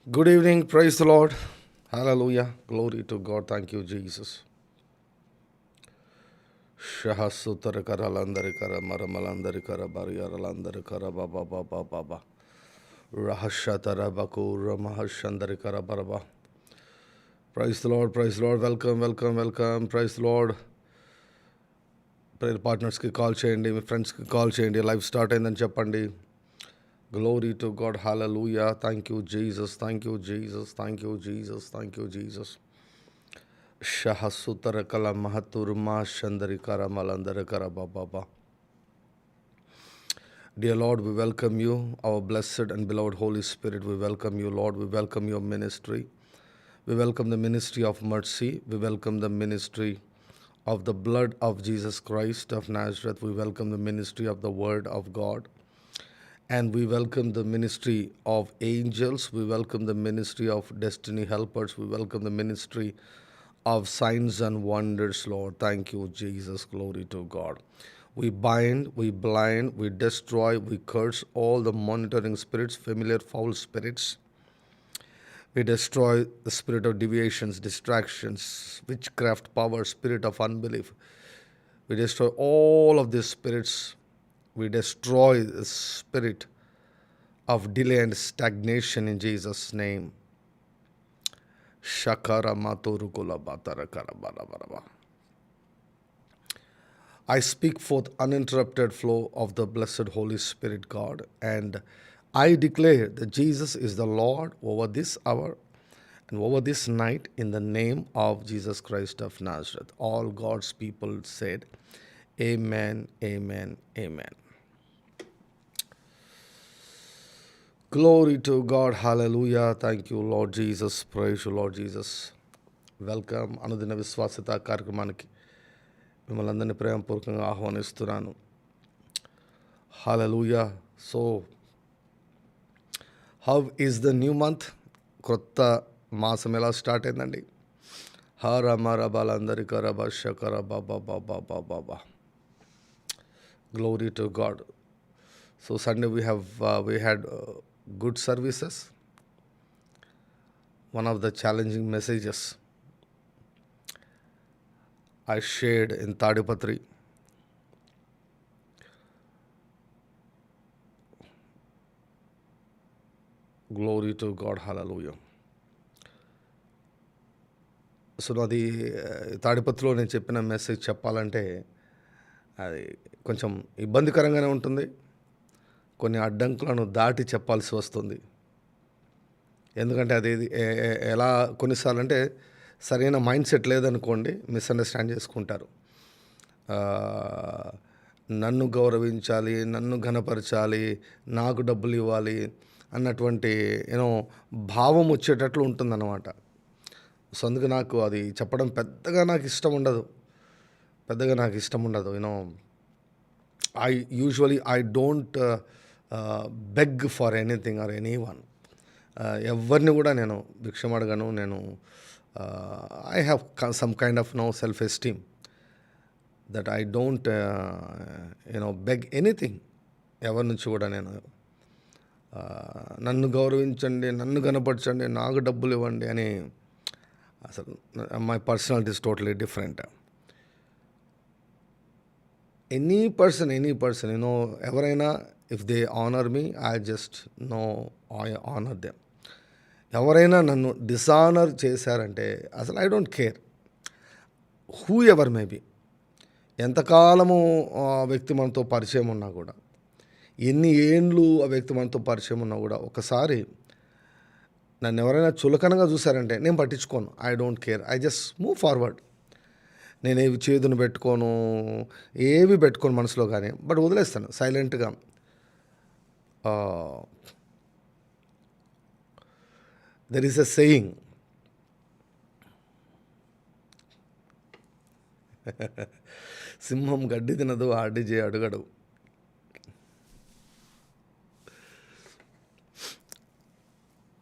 Good evening. Praise the Lord. Hallelujah. Glory to God. Thank you, Jesus. Shahasutarakara landarikara maramalandarikara bariyaralandarikara baba baba baba. Rahashatara baku ramahashandarikara baraba. Praise the Lord. Praise the Lord. Welcome, welcome, welcome. Praise the Lord. Prayer పార్ట్నర్స్కి call చేయండి, మీ ఫ్రెండ్స్కి call చేయండి. Live start అయిందని చెప్పండి. Glory to God. Hallelujah. Thank you Jesus, thank you Jesus, thank you Jesus, thank you Jesus. Shahasutarakala Mahaturma Shandarikara Malandarakara Baba. Dear Lord, we welcome you, our blessed and beloved Holy Spirit. We welcome you, Lord. We welcome your ministry. We welcome the ministry of mercy. We welcome the ministry of the blood of Jesus Christ of Nazareth. We welcome the ministry of the Word of God. And we welcome the ministry of angels. We welcome the ministry of destiny helpers. We welcome the ministry of signs and wonders, Lord. Thank you, Jesus. Glory to God. We bind, we blind, we destroy, we curse all the monitoring spirits, familiar foul spirits. We destroy the spirit of deviations, distractions, witchcraft power, spirit of unbelief. We destroy all of these spirits. We destroy the spirit of delay and stagnation in Jesus' name. Shakara maturukula batara karabarabara. I speak forth uninterrupted flow of the blessed Holy Spirit, God, and I declare that Jesus is the Lord over this hour and over this night in the name of Jesus Christ of Nazareth. All God's people said, Amen, Amen, Amen. Glory to God. Hallelujah. Thank you, Lord Jesus. Praise you, Lord Jesus. Welcome అనుదిన విశ్వాసత కార్యక్రమానికి మిమ్మల్ని అందరినీ ప్రేమపూర్వకంగా ఆహ్వానిస్తున్నాను. Hallelujah. So how is the new month? కొత్త మాసం ఎలా స్టార్ట్ అయిందండి? హర మర బాలందరికీ రబ శకర బాబా బాబా బాబా. Glory to God. So Sunday we had good services. One of the challenging messages I shared in Tadipatri. Glory to God. Hallelujah. So నాది తాడిపత్రిలో నేను చెప్పిన మెసేజ్ చెప్పాలంటే అది కొంచెం ఇబ్బందికరంగానే ఉంటుంది. కొన్ని అడ్డంకులను దాటి చెప్పాల్సి వస్తుంది. ఎందుకంటే అది ఎలా కొన్నిసార్లు అంటే సరైన మైండ్ సెట్ లేదనుకోండి, మిస్అండర్స్టాండ్ చేసుకుంటారు. నన్ను గౌరవించాలి, నన్ను ఘనపరచాలి, నాకు డబ్బులు ఇవ్వాలి అన్నటువంటి భావం వచ్చేటట్లు ఉంటుందన్నమాట. సో అందుకు నాకు అది చెప్పడం పెద్దగా నాకు ఇష్టం ఉండదు. I don't beg for anything or anyone. ఎవరిని కూడా నేను భిక్షం అడగను. నేను I have some kind of self-esteem that I don't beg anything. ఎవరి నుంచి కూడా నేను నన్ను గౌరవించండి, నన్ను కనపరచండి, నాకు డబ్బులు ఇవ్వండి అని అసలు my personality is totally different. Any person ఎవరైనా if they honour me, I just I honour them. ఎవరైనా నన్ను డిసానర్ చేశారంటే అసలు I don't care whoever maybe. ఎంతకాలము ఆ వ్యక్తి మనతో పరిచయం ఉన్నా కూడా, ఎన్ని ఏండ్లు ఆ వ్యక్తి మనతో పరిచయం ఉన్నా కూడా, ఒకసారి నన్ను ఎవరైనా చులకనగా చూశారంటే నేను పట్టించుకోను. I don't care. I just move forward. నేనేవి చేదును పెట్టుకోను, ఏవి పెట్టుకోను మనసులో, కానీ బట్ వదిలేస్తాను సైలెంట్గా. దెర్ ఈస్ ఎ సేయింగ్, సింహం గడ్డి తినదు, ఆర్డీజే అడుగడు.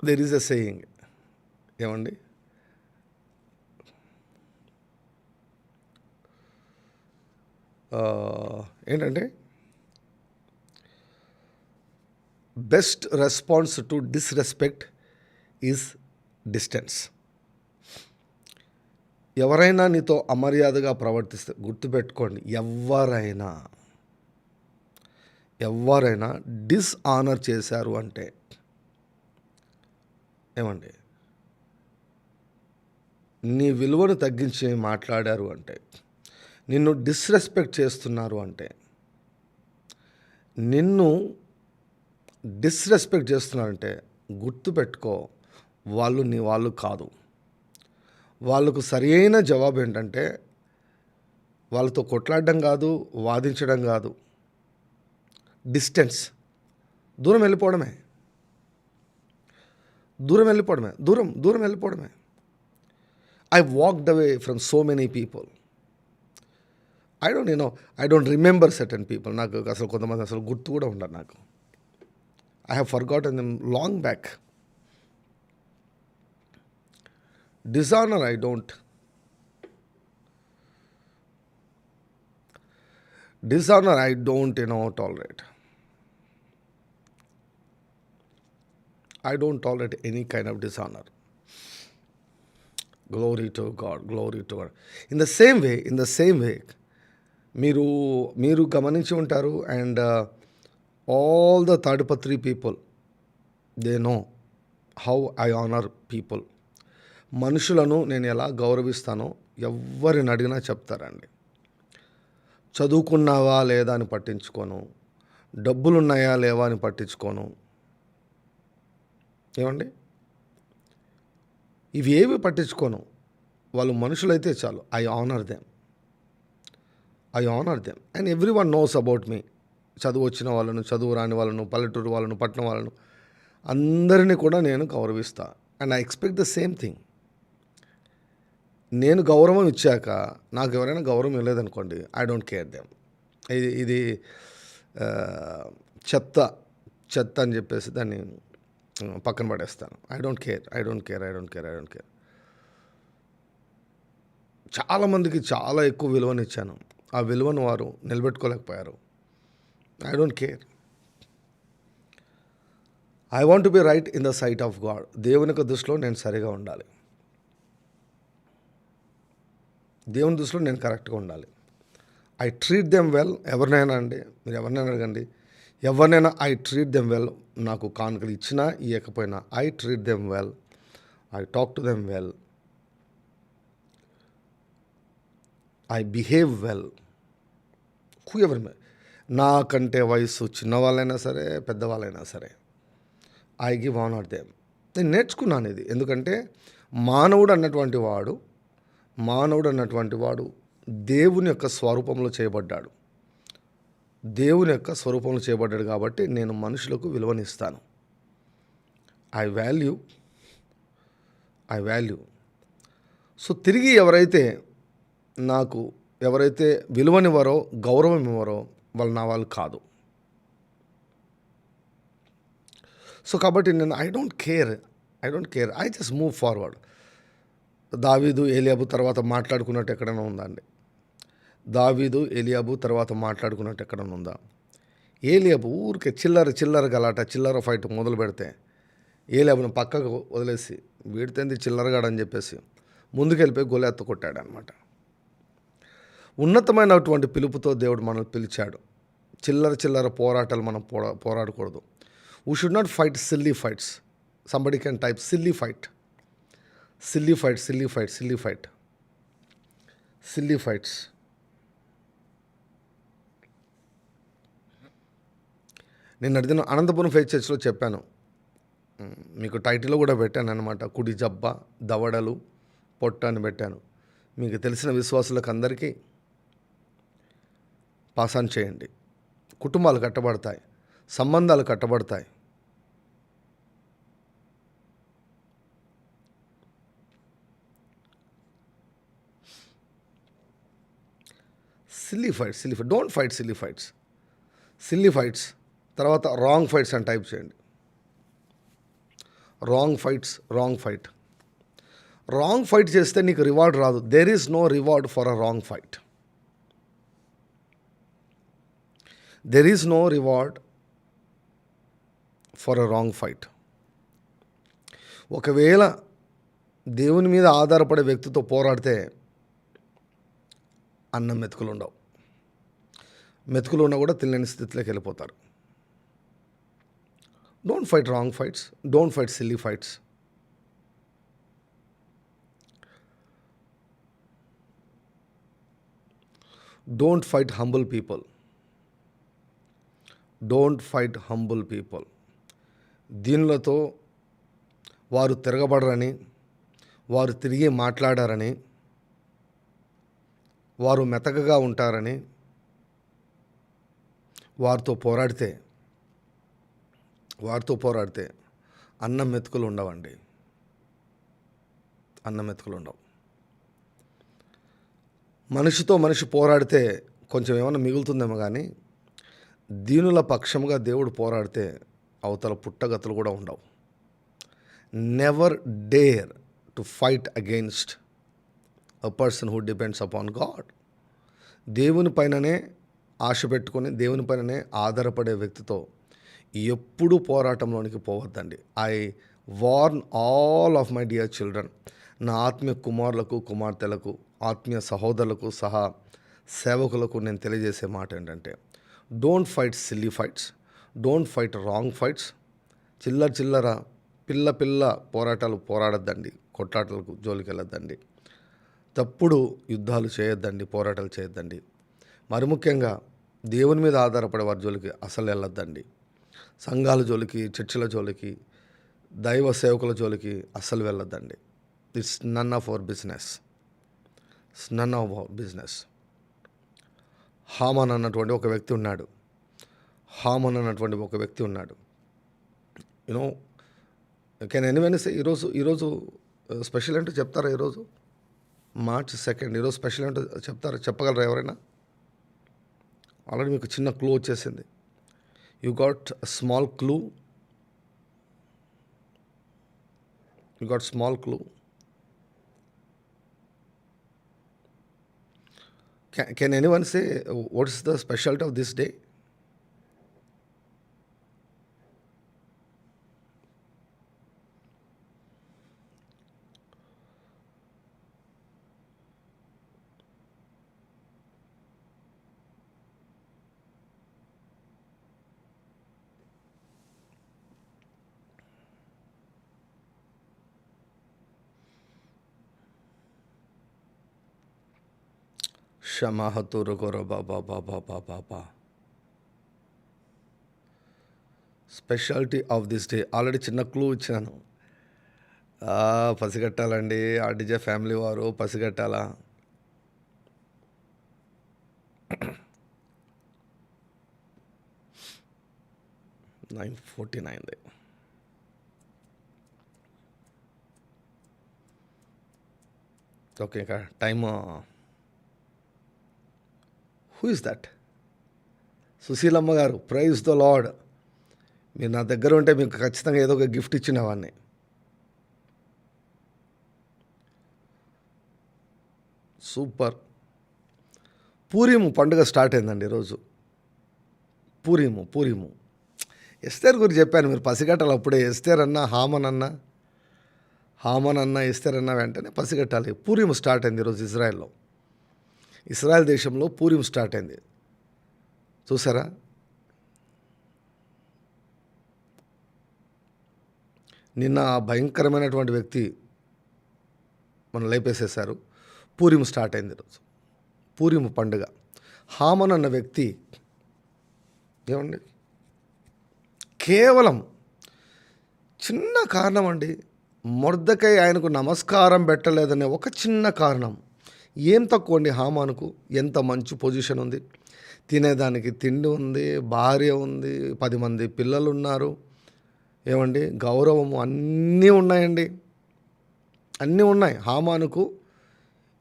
There is a saying. ఏమండి, ఏంటంటే best response to disrespect is distance. ఎవరైనా నీతో అమర్యాదగా ప్రవర్తిస్తే గుర్తుపెట్టుకోండి, ఎవరైనా డిస్ఆనర్ చేశారు అంటే, ఏమండి, నీ విలువను తగ్గించి మాట్లాడారు అంటే, నిన్ను డిస్రెస్పెక్ట్ చేస్తున్నారు అంటే, గుర్తుపెట్టుకో, వాళ్ళు నీ వాళ్ళు కాదు. వాళ్ళకు సరైన జవాబు ఏంటంటే, వాళ్ళతో కొట్లాడడం కాదు, వాదించడం కాదు, డిస్టెన్స్, దూరం వెళ్ళిపోవడమే. I walked away from so many people. I don't remember certain people. నాకు అసలు కొంతమంది అసలు గుర్తు కూడా ఉండరు నాకు. I have forgotten them long back. Dishonor I don't tolerate. I don't tolerate any kind of dishonor. Glory to God. In the same way, మీరు గమనించి ఉంటారు, and all the Tadipatri people, they know how I honour people. మనుషులను నేను ఎలా గౌరవిస్తానో ఎవరిని అడిగినా చెప్తారండి. చదువుకున్నావా లేదా అని పట్టించుకోను, డబ్బులున్నాయా లేవా అని పట్టించుకోను. ఏమండి, ఇవి ఏవి పట్టించుకోను. వాళ్ళు మనుషులైతే చాలు. I honour them and every one knows about me. చదువు వచ్చిన వాళ్ళను, చదువు రాని వాళ్ళను, పల్లెటూరు వాళ్ళను, పట్టణం వాళ్ళను, అందరినీ కూడా నేను గౌరవిస్తా. And I expect the same thing. నేను గౌరవం ఇచ్చాక నాకు ఎవరైనా గౌరవం ఇవ్వలేదనుకోండి, ఐ డోంట్ కేర్ దెమ్. ఇది చెత్త అని చెప్పేసి దాన్ని పక్కన పడేస్తాను. I don't care. చాలామందికి చాలా ఎక్కువ విలువను ఇచ్చాను. ఆ విలువను వారు నిలబెట్టుకోలేకపోయారు. I don't care. I want to be right in the sight of God. దేవుని యొక్క దృష్టిలో నేను సరిగా ఉండాలి. దేవుని దృష్టిలో నేను కరెక్ట్గా ఉండాలి. I treat them well. ఎవరినైనా అండి, మీరు ఎవరినైనా అడగండి, ఐ ట్రీట్ దెమ్ వెల్. నాకు కానుకలు ఇచ్చినా ఇవ్వకపోయినా I treat them well. I talk to them well. I behave well. నాకంటే వయసు చిన్నవాళ్ళైనా సరే, పెద్దవాళ్ళైనా సరే, ఐ గివ్ ఆనర్ దెమ్. నేను నేర్చుకున్నాను ఇది. ఎందుకంటే మానవుడు అన్నటువంటి వాడు దేవుని యొక్క స్వరూపంలో చేయబడ్డాడు. కాబట్టి నేను మనుషులకు విలువనిస్తాను. I value. సో తిరిగి ఎవరైతే విలువనివ్వరో, గౌరవం ఇవ్వరో, వాళ్ళు నా వాళ్ళు కాదు. సో కాబట్టి నేను I don't care. I just move forward. దావీదు ఏలియాబు తర్వాత మాట్లాడుకున్నట్టు ఎక్కడైనా ఉందా అండి? ఏలియాబు ఊరికే చిల్లర గలాట, చిల్లర ఫైట్ మొదలు పెడితే ఏలియాబును పక్కకు వదిలేసి, వీడితేంది చిల్లరగాడని చెప్పేసి ముందుకెళ్ళిపోయి గొలియాతు కొట్టాడు అనమాట. ఉన్నతమైనటువంటి పిలుపుతో దేవుడు మనల్ని పిలిచాడు. చిల్లర పోరాటాలు మనం పోరాడకూడదు. We should not fight silly fights. Somebody can type silly fights. నేను అడిగిన అనంతపురం ఫెయిత్ చర్చ్లో చెప్పాను, మీకు టైటిల్లో కూడా పెట్టాను అనమాట. కుడి జబ్బ, దవడలు, పొట్ట అని పెట్టాను. మీకు తెలిసిన విశ్వాసులకు అందరికీ పాస్ ఆన్ చేయండి. కుటుంబాలు కట్టబడతాయి, సంబంధాలు కట్టబడతాయి. Silly fights. Don't fight silly fights. తర్వాత రాంగ్ ఫైట్స్ అని టైప్ చేయండి. రాంగ్ ఫైట్ చేస్తే నీకు రివార్డ్ రాదు. There is no reward for a wrong fight. ఒకవేళ దేవుని మీద ఆధారపడే వ్యక్తితో పోరాడితే అన్నం మెతుకులు ఉండవు. మెతుకులు ఉన్నా కూడా తినలేని స్థితిలోకి వెళ్ళిపోతారు. Don't fight wrong fights, don't fight silly fights. Don't fight humble people, don't fight humble people. దీనిలతో వారు తిరగబడరని, వారు తిరిగి మాట్లాడారని, వారు మెతకగా ఉంటారని వారితో పోరాడితే అన్నం మెతుకులు ఉండవండి. అన్నం మెతుకులు ఉండవు. మనిషితో మనిషి పోరాడితే కొంచెం ఏమైనా మిగులుతుందేమో కానీ దీనుల పక్షముగా దేవుడు పోరాడితే అవతల పుట్టగతులు కూడా ఉండవు. Never dare to fight against a person who depends upon God. దేవుని పైననే ఆశ పెట్టుకొని దేవుని పైననే ఆధారపడే వ్యక్తితో ఎప్పుడూ పోరాటంలోనికి పోవద్దండి. I warn all of my dear children, నా ఆత్మీయ కుమారులకు, కుమార్తెలకు, ఆత్మీయ సహోదరులకు సహా సేవకులకు నేను తెలియజేసే మాట ఏంటంటే, don't fight silly fights, don't fight wrong fights. చిల్లర పిల్ల పోరాటాలు పోరాడద్దండి, కొట్లాటలకు జోలికి వెళ్ళొద్దండి, తప్పుడు యుద్ధాలు చేయొద్దండి, పోరాటాలు చేయొద్దండి. మరి ముఖ్యంగా దేవుని మీద ఆధారపడే వారి జోలికి అసలు వెళ్ళొద్దండి. సంఘాల జోలికి, చర్చిల జోలికి, దైవ సేవకుల జోలికి అస్సలు వెళ్ళొద్దండి. It's none of our business, it's none of our business. Haman అన్నటువంటి ఒక వ్యక్తి ఉన్నాడు. యూనో కెన్ ఎనీవన్ సే ఈరోజు స్పెషల్ ఏంటో చెప్తారా? ఈరోజు March 2nd, ఈరోజు స్పెషల్ ఏంటో చెప్పగలరా ఎవరైనా? ఆల్రెడీ మీకు చిన్న క్లూ వచ్చేసింది. You got small clue. Can anyone say what is the specialty of this day? షమాహతురుగొర బాబా. Speciality of this day already చిన్న క్లూ ఇచ్చాను. పసిగట్టాలండి, ఆర్డీజే ఫ్యామిలీ వారు పసిగట్టాలా? $9:49. ఓకే, ఇంకా time. Who is that? Sushilamma గారు, ప్రైజ్ ద లార్డ్. మీరు నా దగ్గర ఉంటే మీకు ఖచ్చితంగా ఏదో ఒక గిఫ్ట్ ఇచ్చినవాడిని. సూపర్. పూరీము పండుగ స్టార్ట్ అయిందండి ఈరోజు. పూరీము ఎస్తేర్ గురించి చెప్పాను, మీరు పసిగట్టాలి. అప్పుడే ఎస్తేర్ అన్న, హామన్ అన్న ఎస్తేర్ అన్న వెంటనే పసిగట్టాలి. పూరీము స్టార్ట్ అయింది ఈరోజు ఇజ్రాయెల్ దేశంలో పూరీం స్టార్ట్ అయింది. చూసారా? నిన్న భయంకరమైనటువంటి వ్యక్తి మనం లేపేసేశారు. పూరీం స్టార్ట్ అయింది ఈరోజు. పూరీం పండుగ. హామన్ అన్న వ్యక్తి ఏమండి, కేవలం చిన్న కారణం అండి. మొర్దెకై ఆయనకు నమస్కారం పెట్టలేదనే ఒక చిన్న కారణం. ఏం తక్కువ అండి హామానుకు? ఎంత మంచి పొజిషన్ ఉంది, తినేదానికి తిండి ఉంది, భార్య ఉంది, 10 మంది పిల్లలు ఉన్నారు, ఏమండి గౌరవము అన్నీ ఉన్నాయండి, అన్నీ ఉన్నాయి. హామానుకు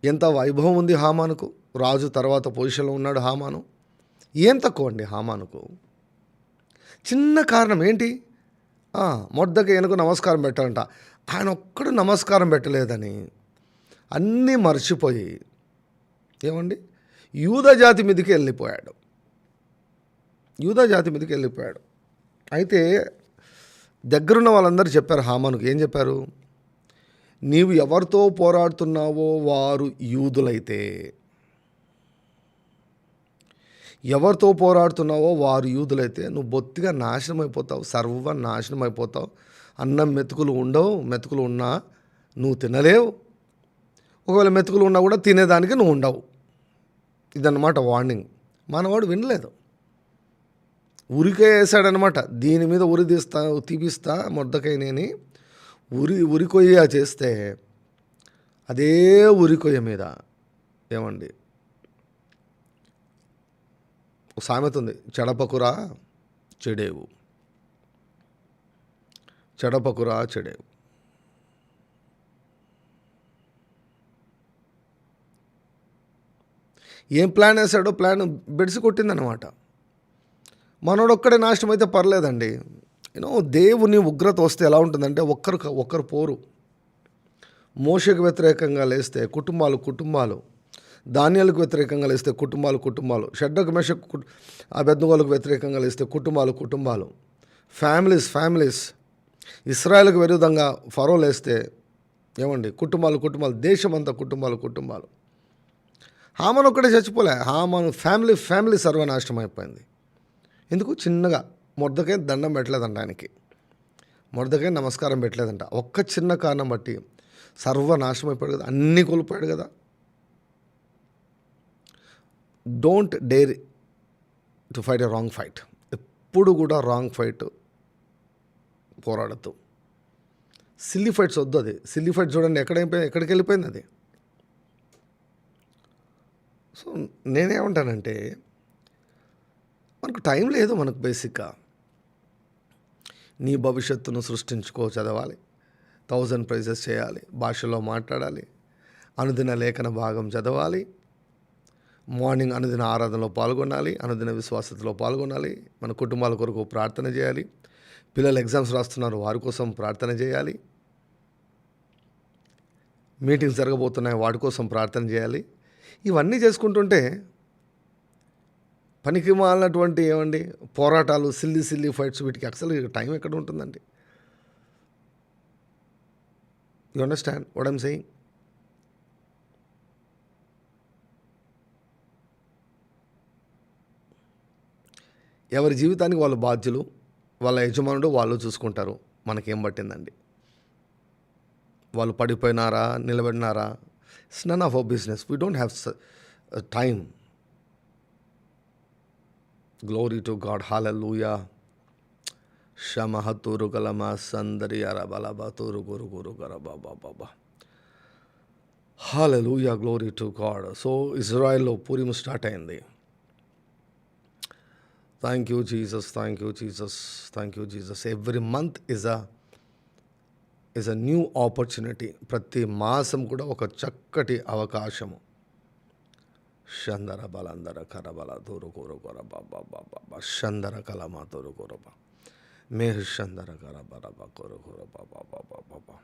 ఎంత వైభవం ఉంది. హామానుకు రాజు తర్వాత పొజిషన్లో ఉన్నాడు హామాను. ఏం తక్కువ అండి హామానుకు? చిన్న కారణం ఏంటి? మొర్దెకైకు నమస్కారం పెట్టాలంట. ఆయన ఒక్కడు నమస్కారం పెట్టలేదని అన్నీ మర్చిపోయి ఏమండి యూదా జాతి మీదకి వెళ్ళిపోయాడు. అయితే దగ్గరున్న వాళ్ళందరూ చెప్పారు హామానుకు. ఏం చెప్పారు? నీవు ఎవరితో పోరాడుతున్నావో వారు యూదులైతే, ఎవరితో పోరాడుతున్నావో వారు యూదులైతే నువ్వు బొత్తిగా నాశనం అయిపోతావు, సర్వనాశనం అయిపోతావు. అన్నం మెతుకులు ఉండవు, మెతుకులు ఉన్నా నువ్వు తినలేవు, ఒకవేళ మెతుకులు ఉన్నా కూడా తినేదానికి నువ్వు ఉండవు. ఇదన్నమాట వార్నింగ్. మనవాడు వినలేదు, ఉరికే వేసాడనమాట. దీని మీద ఉరి తీపిస్తా మొర్దెకైని ఉరికొయ్య చేస్తే అదే ఉరికొయ్య మీద ఏమండి సామెత ఉంది, చెడపకురా చెడేవు, చెడపకురా చెడేవు. ఏం ప్లాన్ వేసాడో ప్లాన్ బెడిసి కొట్టిందనమాట. మనోడొక్కడే నాశనం అయితే పర్లేదండి. దేవుని ఉగ్రత వస్తే ఎలా ఉంటుందంటే ఒక్కరు పోరు. మోషకు వ్యతిరేకంగా లేస్తే కుటుంబాలు, ధాన్యాలకు వ్యతిరేకంగా లేస్తే కుటుంబాలు, షడ్రకు మెషకు అబెద్నెగోలకు వ్యతిరేకంగా లేస్తే కుటుంబాలు, ఫ్యామిలీస్, ఇశ్రాయేలుకు విరుద్ధంగా ఫరో లేస్తే ఏమండి కుటుంబాలు, దేశమంతా కుటుంబాలు. హామాను ఒక్కడే చచ్చిపోలే, హామాను ఫ్యామిలీ సర్వనాశనం అయిపోయింది. ఎందుకు? చిన్నగా మొర్దెకై దండం పెట్టలేదంట, ఆయనకి మొర్దెకై నమస్కారం పెట్టలేదంట. ఒక్క చిన్న కారణం బట్టి సర్వనాశనం అయిపోయాడు కదా, అన్నీ కోల్పోయాడు కదా. Don't dare to fight a wrong fight. ఎప్పుడు కూడా రాంగ్ ఫైట్ పోరాడద్దు. సిల్లీ ఫైట్స్ వద్దు. అది సిల్లీ ఫైట్ చూడండి ఎక్కడికి వెళ్ళిపోయింది అది. సో నేనేమంటానంటే మనకు టైం లేదు. మనకు బేసిక్గా నీ భవిష్యత్తును సృష్టించుకో, చదవాలి, 1000 ప్రైజెస్ చేయాలి, భాషలో మాట్లాడాలి, అనుదిన లేఖన భాగం చదవాలి, మార్నింగ్ అనుదిన ఆరాధనలో పాల్గొనాలి, అనుదిన విశ్వాసతలో పాల్గొనాలి, మన కుటుంబాల కొరకు ప్రార్థన చేయాలి, పిల్లలు ఎగ్జామ్స్ రాస్తున్నారు వారి కోసం ప్రార్థన చేయాలి, మీటింగ్స్ జరగబోతున్నాయి వాటి కోసం ప్రార్థన చేయాలి. ఇవన్నీ చేసుకుంటుంటే పనికి మాలినటువంటి ఏమండి పోరాటాలు, సిల్లీ ఫైట్స్, వీటికి అసలు టైం ఎక్కడ ఉంటుందండి? You understand what I'm saying? ఎవరి జీవితానికి వాళ్ళు బాధ్యులు, వాళ్ళ యజమానుడు వాళ్ళు చూసుకుంటారు. మనకేం పట్టిందండి? వాళ్ళు పడిపోయినారా, నిలబడినారా, it's none of our business. We don't have time. Glory to God. Hallelujah. షమహతురు కలమ సందరి అరబలబ తురు గురు గురు గరబాబా. Hallelujah. Glory to God. So ఇజ్రాయెల్లో పూరిం స్టార్ట్ అయింది. Thank you Jesus. Every month is a new opportunity. ప్రతి మాసం కూడా ఒక చక్కటి అవకాశము. షందర బలందర కరబల దూరు కూర కూర బాబా షందర కలమా తూరు కూరబ మేహ్ షందర కరబరబ కూర కూర బాబా.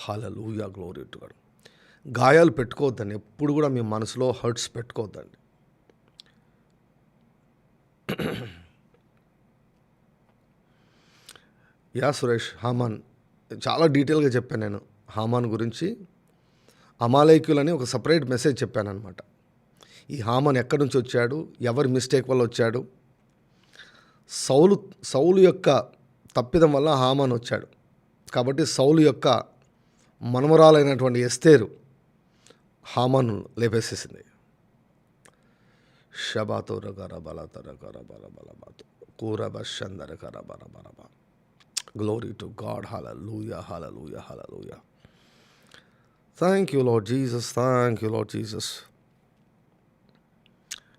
హల్లెలూయా. Glory to God. గాయాలు పెట్టుకోవద్దండి. ఎప్పుడు కూడా మీ మనసులో హర్ట్స్ పెట్టుకోవద్దండి. సురేష్, హామాన్ చాలా డీటెయిల్గా చెప్పాను నేను. హామాన్ గురించి అమాలేకులని ఒక సపరేట్ మెసేజ్ చెప్పాను అనమాట. ఈ హామాన్ ఎక్కడి నుంచి వచ్చాడు, ఎవరి మిస్టేక్ వల్ల వచ్చాడు, సౌలు యొక్క తప్పిదం వల్ల హామాన్ వచ్చాడు. కాబట్టి సౌలు యొక్క మనమరాలైనటువంటి ఎస్తేరు హామాను లేపేసేసింది. షబాతోర కర బలతర కర బల బలబాతు కూరబ షందర కర బర బరబ. Glory to God. Hallelujah. Thank you, Lord Jesus.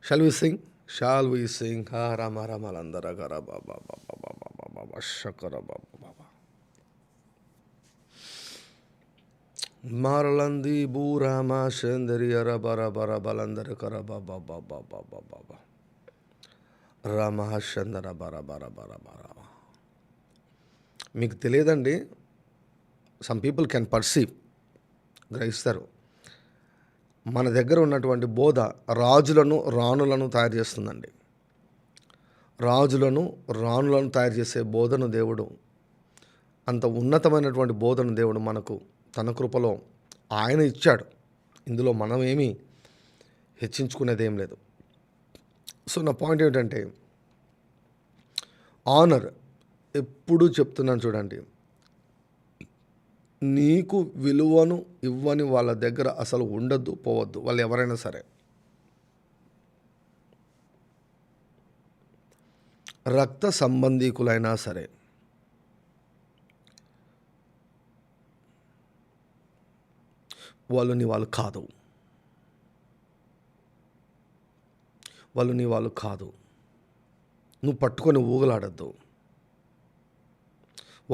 Shall we sing? Ha rama rama landara gara ba ba ba ba ba ba ba ba shakara ba ba ba. Marlandi bura ma shendari ara bara bara balandara kara ba ba ba ba ba ba ba ba. Rama shendara bara bara bara bara. మీకు తెలియదండి, some people can perceive, గ్రహిస్తారు. మన దగ్గర ఉన్నటువంటి బోధ రాజులను రాణులను తయారు చేస్తుందండి. రాజులను రాణులను తయారు చేసే బోధను దేవుడు, అంత ఉన్నతమైనటువంటి బోధను దేవుడు మనకు తన కృపలో ఆయన ఇచ్చాడు. ఇందులో మనం ఏమీ హెచ్చించుకునేది ఏం లేదు. సో నా పాయింట్ ఏమిటంటే, ఆనర్ ఎప్పుడూ చెప్తున్నాను చూడండి, నీకు విలువను ఇవ్వని వాళ్ళ దగ్గర అసలు ఉండొద్దు, పోవద్దు, వాళ్ళు ఎవరైనా సరే. రక్త సంబంధీకులైనా సరే, వాళ్ళు నీ వాళ్ళు కాదు, వాళ్ళు నీ వాళ్ళు కాదు. నువ్వు పట్టుకొని ఊగలాడద్దు,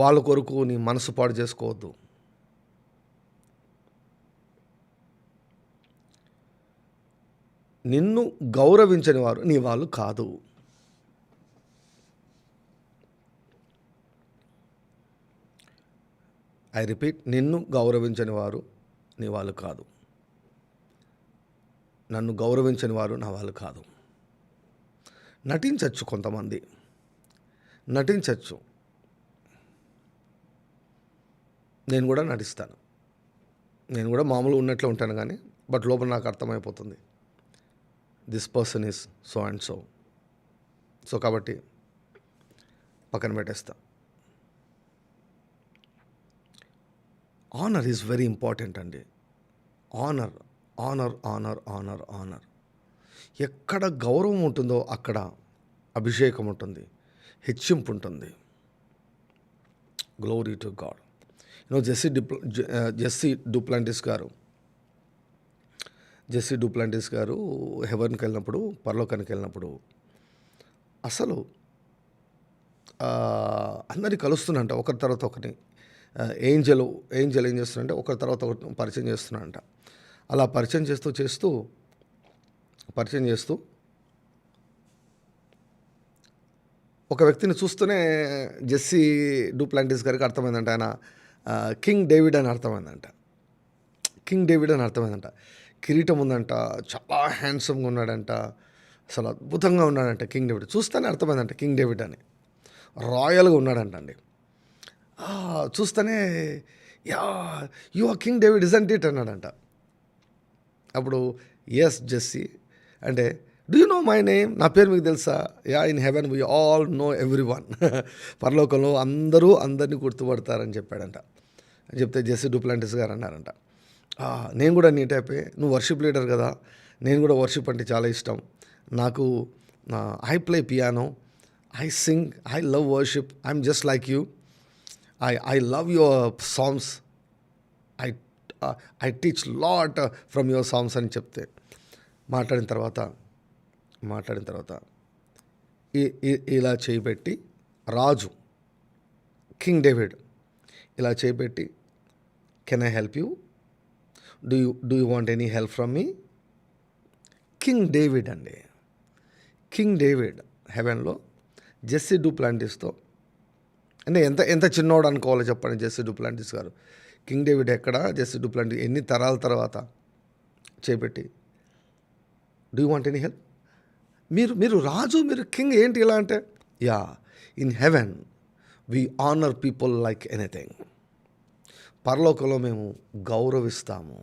వాళ్ళ కొరకు నీ మనసు పాడు చేసుకోవద్దు. నిన్ను గౌరవించని వారు నీ వాళ్ళు కాదు. ఐ రిపీట్, నిన్ను గౌరవించని వారు నీ వాళ్ళు కాదు. నన్ను గౌరవించని వారు నా వాళ్ళు కాదు. నటించవచ్చు, కొంతమంది నటించవచ్చు, నేను కూడా నటిస్తాను, నేను కూడా మామూలుగా ఉన్నట్లే ఉంటాను, కానీ బట్ లోపల నాకు అర్థమైపోతుంది this person is so and so. So కాబట్టి పక్కన పెట్టేస్తా. ఆనర్ ఈజ్ వెరీ ఇంపార్టెంట్ అండి. Honour honour honour honour honour. ఎక్కడ గౌరవం ఉంటుందో అక్కడ అభిషేకం ఉంటుంది, హెచ్చింపు ఉంటుంది. Glory to God. Jessie Duplantis గారు హెవెన్కి వెళ్ళినప్పుడు, పరలోకానికి వెళ్ళినప్పుడు అసలు అందరినీ కలుస్తున్నంట, ఒకరి తర్వాత ఒకరిని. ఏంజల్ ఏం చేస్తున్నాడంటే ఒకరి తర్వాత ఒకటి పరిచయం చేస్తున్నాడంట. అలా పరిచయం చేస్తూ ఒక వ్యక్తిని చూస్తూనే జెస్సీ డూప్లాంటిస్ గారికి అర్థమైందంట, ఆయన కింగ్ డేవిడ్ అని అర్థమైందంట. కిరీటం ఉందంట, చాలా హ్యాండ్సమ్గా ఉన్నాడంట, అసలు అద్భుతంగా ఉన్నాడంట కింగ్ డేవిడ్. చూస్తేనే అర్థమైందంట కింగ్ డేవిడ్ అని, రాయల్గా ఉన్నాడంట అండి. చూస్తేనే yeah you are king David isn't it అన్నాడంట. అప్పుడు ఎస్ జెస్సీ అంటే, do you know my name, నా పేరు మీకు తెలుసా? Yeah, in heaven we all know everyone. పరలోకంలో అందరూ అందరినీ గుర్తుపడతారని చెప్పాడంట. అని చెప్తే జెస్సీ డూప్లాంటిస్ గారు అన్నారంట, నేను కూడా నీ టైపే, నువ్వు వర్షిప్ లీడర్ కదా, నేను కూడా వర్షిప్ అంటే చాలా ఇష్టం నాకు. I play piano, I sing, I love worship, I'm just like you. I love your songs. I teach lot from your songs అని చెప్తే, మాట్లాడిన తర్వాత ఇలా చేయబెట్టి రాజు కింగ్ డేవిడ్ ఇలా చేయబెట్టి, can I help you, do you want any help from me? King David అండి, king David హెవెన్లో Jesse డూప్లాంటిస్తో అంటే ఎంత చిన్నోడు అనుకోవాలో చెప్పండి. జెస్సీ డూప్లాంటిస్ గారు కింగ్ డేవిడ్ ఎక్కడ, జెస్సీ డూప్లాంటిస్ ఎన్ని తరాల తర్వాత చేపెట్టి, do you want any help? మీరు రాజు, మీరు కింగ్, ఏంటి ఇలా అంటే, yeah, in heaven we honour people like anything. పరలోకంలో మేము గౌరవిస్తాము.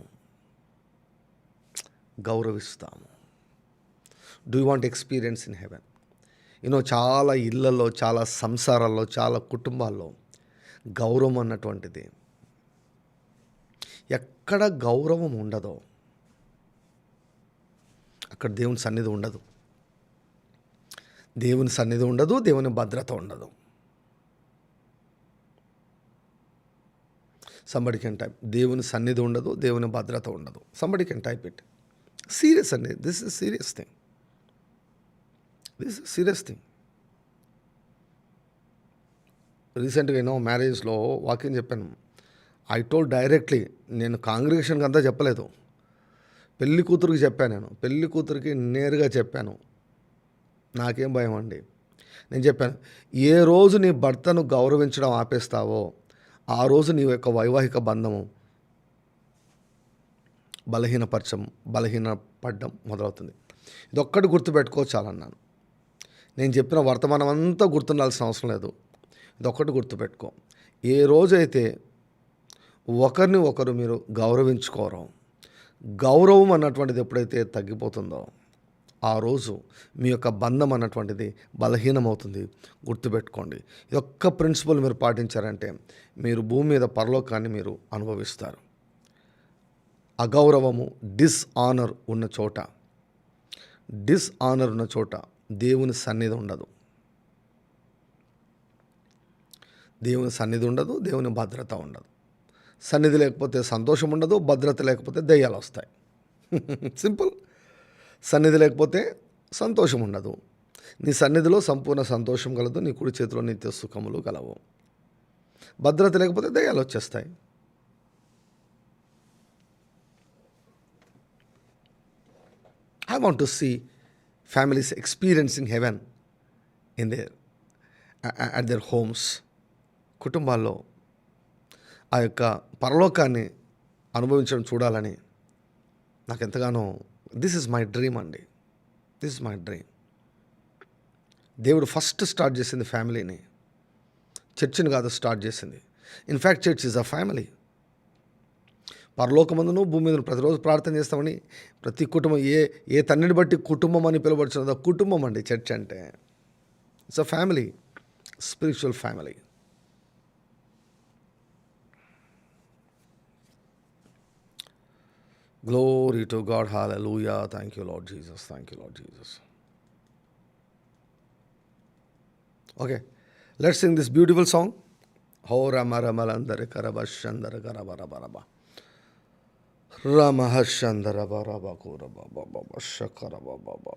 Do you want experience in haven? చాలా ఇళ్లలో, చాలా సంసారాల్లో, చాలా కుటుంబాల్లో గౌరవం అన్నటువంటిది, ఎక్కడ గౌరవం ఉండదో అక్కడ దేవుని సన్నిధి ఉండదు, దేవుని భద్రత ఉండదు. సంబడి కెన్ టైప్, దేవుని సన్నిధి ఉండదు, దేవుని భద్రత ఉండదు. Somebody can type it. Serious అండి, దిస్ ఇస్ సీరియస్ థింగ్. రీసెంట్గా మ్యారేజ్లో వాకింగ్ చెప్పాను. ఐ టోల్డ్ డైరెక్ట్లీ, నేను కాంగ్రిగేషన్కి అంతా చెప్పలేదు, పెళ్లి కూతురికి చెప్పాను. నేను పెళ్లి కూతురికి నేరుగా చెప్పాను, నాకేం భయం అండి. నేను చెప్పాను, ఏ రోజు నీ భర్తను గౌరవించడం ఆపేస్తావో ఆ రోజు నీ యొక్క వైవాహిక బంధము బలహీనపడడం మొదలవుతుంది. ఇదొక్కటి గుర్తుపెట్టుకో చాలన్నాను. నేను చెప్పిన వర్తమానం అంతా గుర్తుండాల్సిన అవసరం లేదు. ఇదొక్కటి గుర్తుపెట్టుకో. ఏ రోజైతే ఒకరిని ఒకరు మీరు గౌరవించుకోరో, గౌరవం అన్నటువంటిది ఎప్పుడైతే తగ్గిపోతుందో ఆ రోజు మీ యొక్క బంధం అన్నటువంటిది బలహీనమవుతుంది. గుర్తుపెట్టుకోండి. ఈ ఒక్క ప్రిన్సిపల్ మీరు పాటించారంటే మీరు భూమి మీద పరలోకాన్ని మీరు అనుభవిస్తారు. అగౌరవము, డిస్ఆనర్ ఉన్న చోట దేవుని సన్నిధి ఉండదు. దేవుని భద్రత ఉండదు. సన్నిధి లేకపోతే సంతోషం ఉండదు, భద్రత లేకపోతే దయ్యాలు వస్తాయి. సింపుల్. సన్నిధి లేకపోతే సంతోషం ఉండదు. నీ సన్నిధిలో సంపూర్ణ సంతోషం కలదు, నీ కుడి చేతిలో నిత్య సుఖములు కలవు. భద్రత లేకపోతే దయ్యాలు వచ్చేస్తాయి. I want to see families experiencing heaven at their homes. కుటుంబాల్లో ఆ యొక్క పరలోకాన్ని అనుభవించడం చూడాలని నాకు ఎంతగానో, దిస్ ఇస్ మై డ్రీమ్ అండి. This is my dream. దేవుడు ఫస్ట్ స్టార్ట్ చేసింది ఫ్యామిలీని, చర్చిని కాదు స్టార్ట్ చేసింది. In fact church is a family. పరలోకమందును భూమి మీద ప్రతిరోజు ప్రార్థన చేస్తామని ప్రతి కుటుంబం ఏ తండ్రిని బట్టి కుటుంబం అని పిలువబడుతున్నదో కుటుంబం అండి చర్చ్ అంటే. It's a family, spiritual family. Glory to God. Hallelujah. Thank you, Lord Jesus. Thank you, Lord Jesus. Okay, let's sing this beautiful song. Ho Rama Ramalandare Karabashandara Karabaraba. Ramahashandara Baraba Kuraba Baba Shakaraba Baba.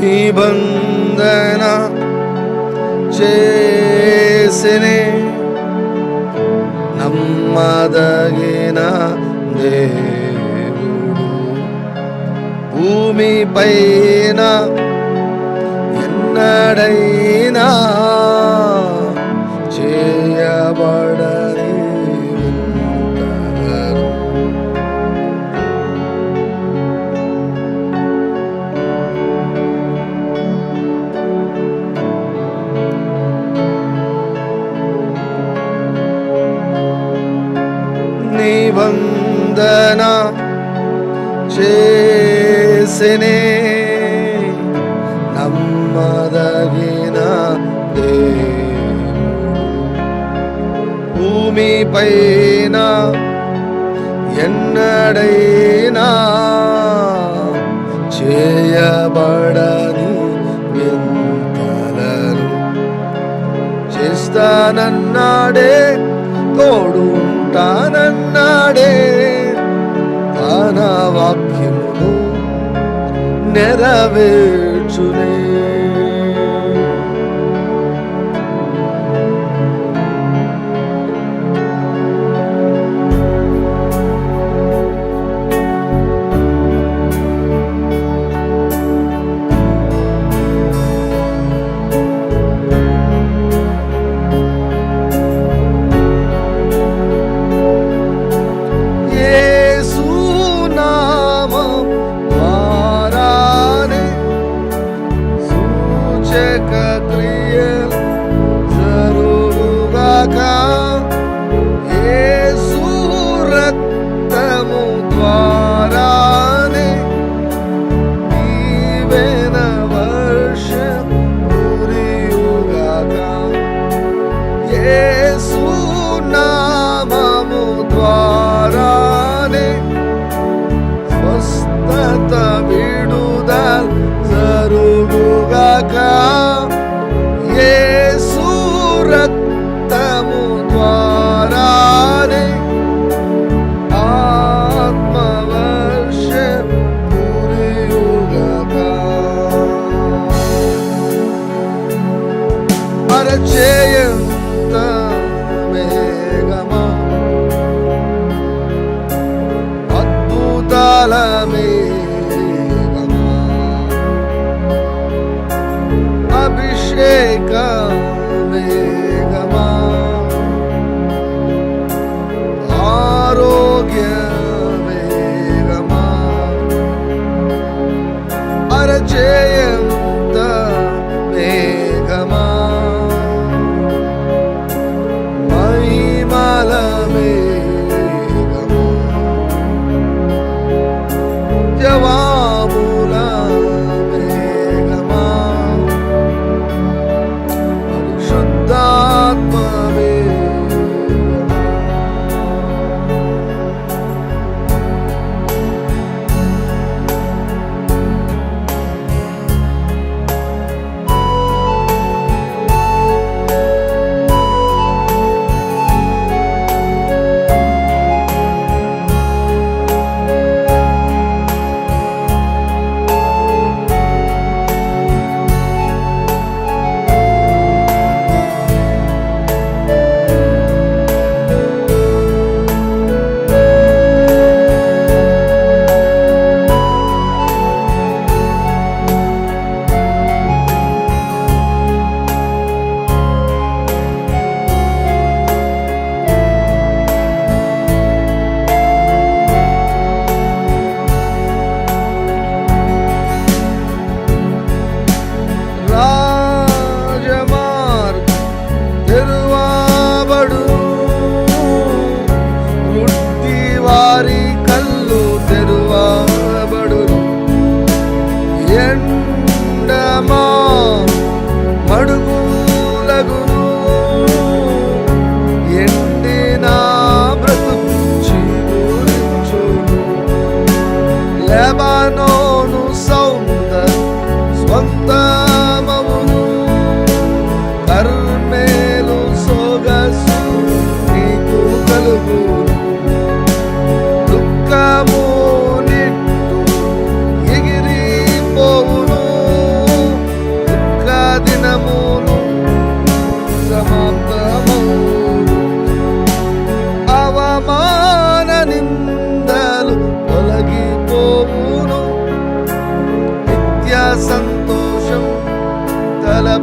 నిబంధన చేసినే నమ్మదగిన దేవుడు భూమి పైన ఎన్నడైనా చేయబడని నిబంధన చేసినే నమ్మదగిన దేవుడు భూమి పైన ఎన్నడైనా చేయబడని వింతలను చేస్తానన్నాడే, తోడు ఉంటానన్నాడే, తన వాక్యమును నెరవేర్చునే.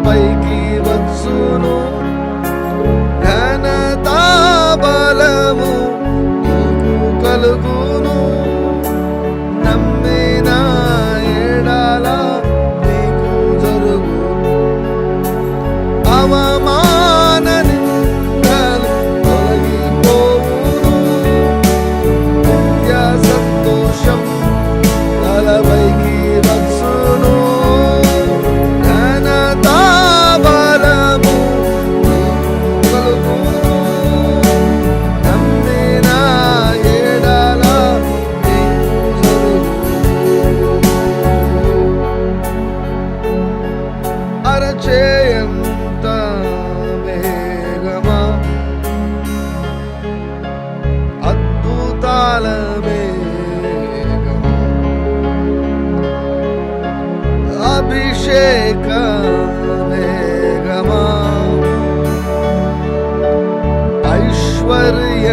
పైకి వచ్చును, ఘనత బలము నీకు కలుగును. నమ్మిన ఎడల నీకు జరుగు, అవమాన నిందలు తొలగిపోవును. నిత్య సంతోషం తలపైకి వచ్చును, ఘనత బలము నీకు కలుగును. నమ్మిన ఎడల నీకు జరుగు. అరచేయంత వేగమా, అద్భుతాల వేగమా, అభిషేక వేగమా, ఐశ్వర్య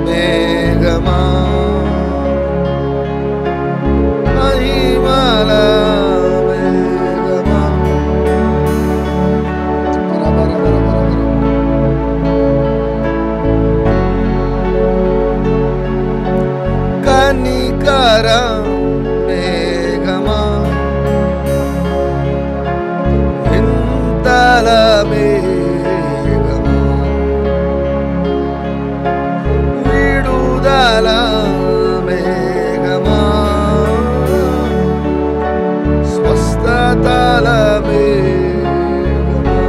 వేగమా, మహిమల వేగమా. కనికర మేఘమా, వింతల మేఘమా, విడుదల మేఘమా, స్వస్థతల మేఘమా.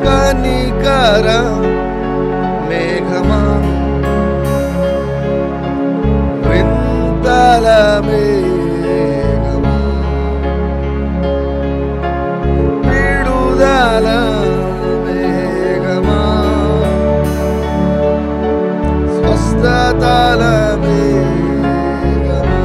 కనికర మేఘమా, వింతల మేఘమా, విడుదల మేఘమా, స్వస్థతల మేఘమా.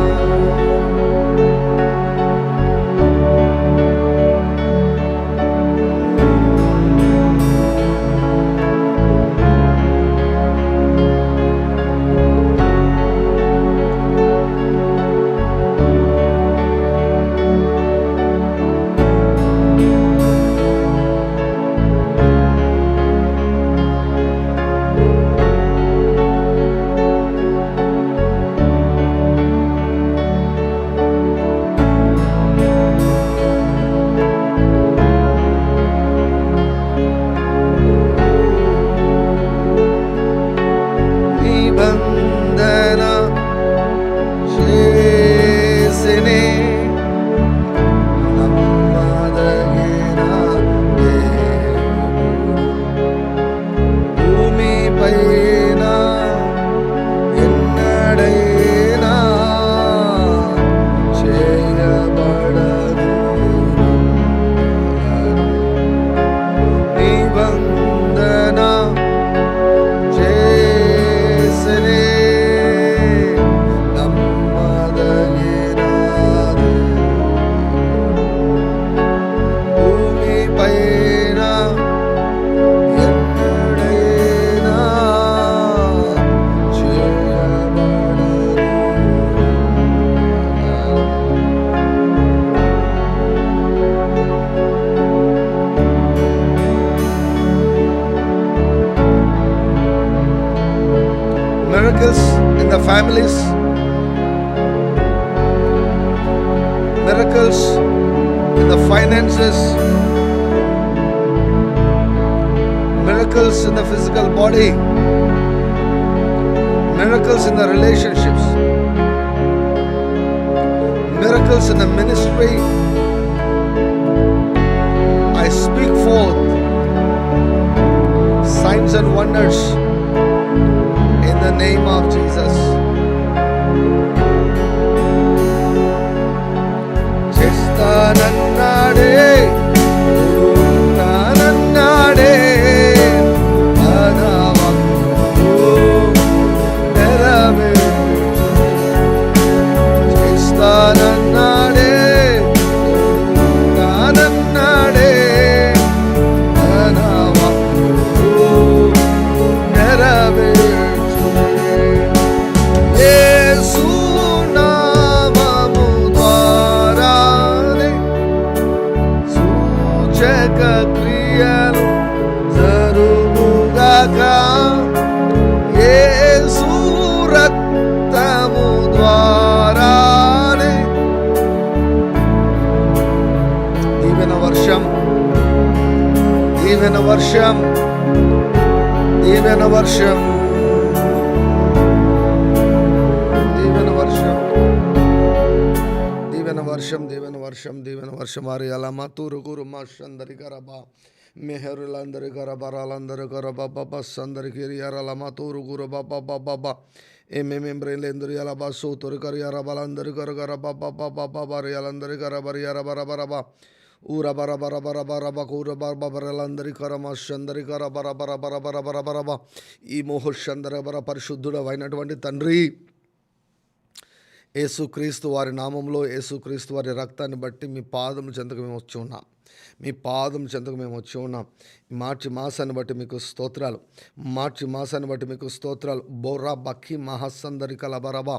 నిబంధన చేసినే నమ్మదగిన దేవుడు, భూమిపైన ఎన్నడైనా చేయబడదు. నిబంధన చేసినే నమ్మదగిన దేవుడు, భూమిపైన ఎన్నడైనా చేయబడదు. Miracles in the families, miracles in the finances, miracles in the physical body, miracles in the relationships, miracles in the ministry. I speak forth signs and wonders in the name of Jesus. చేస్తానన్నాడే, ఉంటానన్నాడే, పరమకు నెరవేర్చు. చేస్తానన్నాడే, ఉంటానన్నాడే, దీవెన వర్షం, దీవెన వర్షం, దీవెన వర్షం, దీవెన వర్షం, దీవెన వర్షం, దీవెన వర్షం. వారి అలా మా తూరు గురు మా అందరి గరబా మెహరులందరి గరబరాలందరి గరబా బస్ అందరికి ఎరల మా తూరు గురు బాబా బాబా ఏమేమేం బ్రెయిన్లు ఎలబా సూతురు కరు ఎరబలందరి కరు గరబా బాబా బాబా బరియలందరి గరబరి ఎరబరబరబా ఊర బర బర బర బర బూర బరబరందరి కరమశందరి కర బర బర బర బర బర బరబ ఈ మోహశందర బర పరిశుద్ధుడమైనటువంటి తండ్రి, యేసుక్రీస్తు వారి నామంలో, యేసుక్రీస్తు వారి రక్తాన్ని బట్టి మీ పాదం చెంతకు మేము వచ్చి ఉన్నాం, మీ పాదం చెంతకు మేము వచ్చి ఉన్నాం. మార్చి మాసాన్ని బట్టి మీకు స్తోత్రాలు, మార్చి మాసాన్ని బట్టి మీకు స్తోత్రాలు. బొర్రా బక్కి మహస్సందరి కలబరబా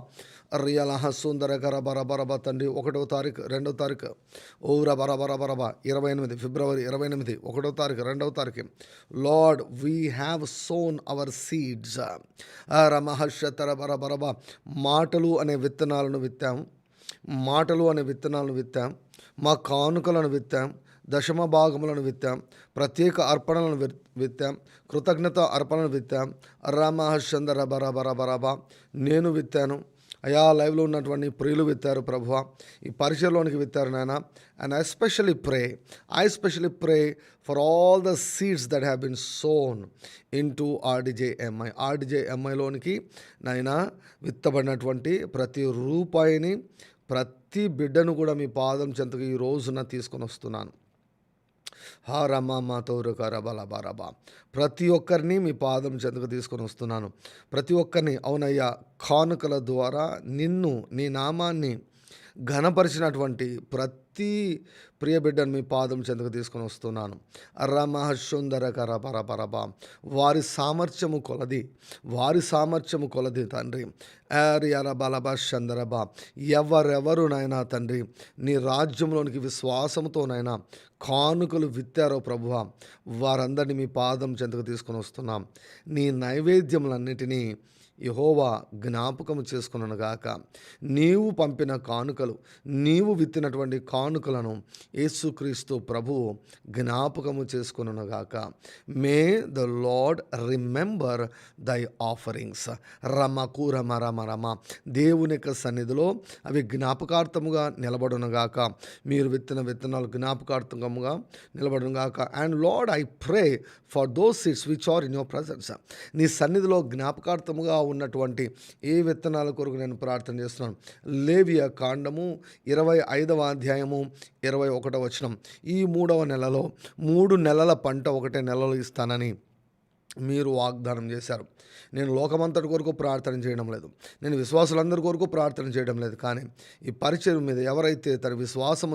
రియల హస్సుందర కర బరబరబ తండ్రి. 1వ తారీఖు 2వ తారీఖు ఊర బరబరబరబ 28 ఫిబ్రవరి 28 1వ తారీఖు 2వ తారీఖు. Lord, we have sown our seeds. రమహర్షతర బరబరబ మాటలు అనే విత్తనాలను విత్తాం, మాటలు అనే విత్తనాలను విత్తాం, మా కానుకలను విత్తాం, దశమ భాగములను విత్తాం, ప్రత్యేక అర్పణలను విత్తాం, కృతజ్ఞత అర్పణను విత్తాం. రామహర్షందర బర బర బరబా నేను విత్తాను అయా, లైవ్లో ఉన్నటువంటి ప్రియులు విత్తారు ప్రభువా, ఈ పరిచయలోనికి విత్తారు నాయన. And I specially pray for all the seeds that have been sown in to ఆర్డిజేఎంఐలోనికి నాయన విత్తబడినటువంటి ప్రతి రూపాయిని, ప్రతి బిడ్డను కూడా మీ పాదం చెంతకు ఈ రోజున తీసుకొని వస్తున్నాను. హారమాతోరుకరబలబరబా ప్రతి ఒక్కరిని మీ పాదం చెంతకు తీసుకొని వస్తున్నాను. ప్రతి ఒక్కరిని అవునయ్యా, కానుకల ద్వారా నిన్ను, నీ నామాన్ని ఘనపరిచినటువంటి ప్రతి ప్రియ బిడ్డను మీ పాదం చెంతకు తీసుకొని వస్తున్నాను. రమహశుందర కర పరపరబ వారి సామర్థ్యము కొలది తండ్రి. బలబా చందరబా ఎవరెవరు నాయనా తండ్రి నీ రాజ్యంలోనికి విశ్వాసంతోనైనా కానుకలు విత్తారో ప్రభువ, వారందరినీ మీ పాదం చెంతకు తీసుకొని వస్తున్నాం. నీ నైవేద్యములన్నిటినీ యెహోవా జ్ఞాపకము చేసుకున్నాను గాక. నీవు పంపిన కానుకలు, నీవు విత్తినటువంటి కానుకలను యేసుక్రీస్తు ప్రభువు జ్ఞాపకము చేసుకున్నాను గాక. మే ద లార్డ్ రిమెంబర్ దై ఆఫరింగ్స్. రమకు రమ రమ రమ దేవుని యొక్క సన్నిధిలో అవి జ్ఞాపకార్థముగా నిలబడును గాక. మీరు విత్తిన విత్తనాలు జ్ఞాపకార్థముగా నిలబడును గాక. And Lord, I pray for those seeds which are in your presence. నీ సన్నిధిలో జ్ఞాపకార్థముగా ఉన్నటువంటి ఏ విత్తనాల కొరకు నేను ప్రార్థన చేస్తున్నాను. లేవియ కాండము 25వ అధ్యాయము 21వ వచనం. ఈ 3వ నెలలో 3 నెలల పంట ఒకటే నెలలో ఇస్తానని మీరు వాగ్దానం చేశారు. నేను లోకమంతటి కొరకు ప్రార్థన చేయడం లేదు, నేను విశ్వాసులందరి కొరకు ప్రార్థన చేయడం లేదు, కానీ ఈ పరిచయం మీద ఎవరైతే తన విశ్వాసం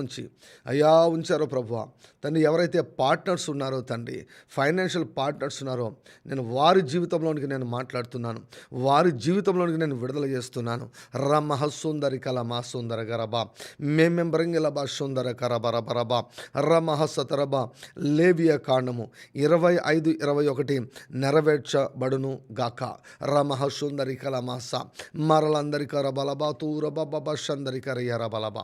ఉంచారో ప్రభువా తండ్రి, ఎవరైతే పార్ట్నర్స్ ఉన్నారో తండ్రి, ఫైనాన్షియల్ పార్ట్నర్స్ ఉన్నారో, నేను వారి జీవితంలోనికి నేను మాట్లాడుతున్నాను, వారి జీవితంలోనికి నేను విడుదల చేస్తున్నాను. రమహసుందరి కల మా సుందర గరబా మేమెంబరంగిలబా సుందర కరబరబరబా రమహసతరబా. లేవియ కాండము 25-21 నెరవేర్చబడును గాక. రమహసుందరి కలమాస మరలందరి కర బలబా తూర బబ సందరి కర ఎర బలబా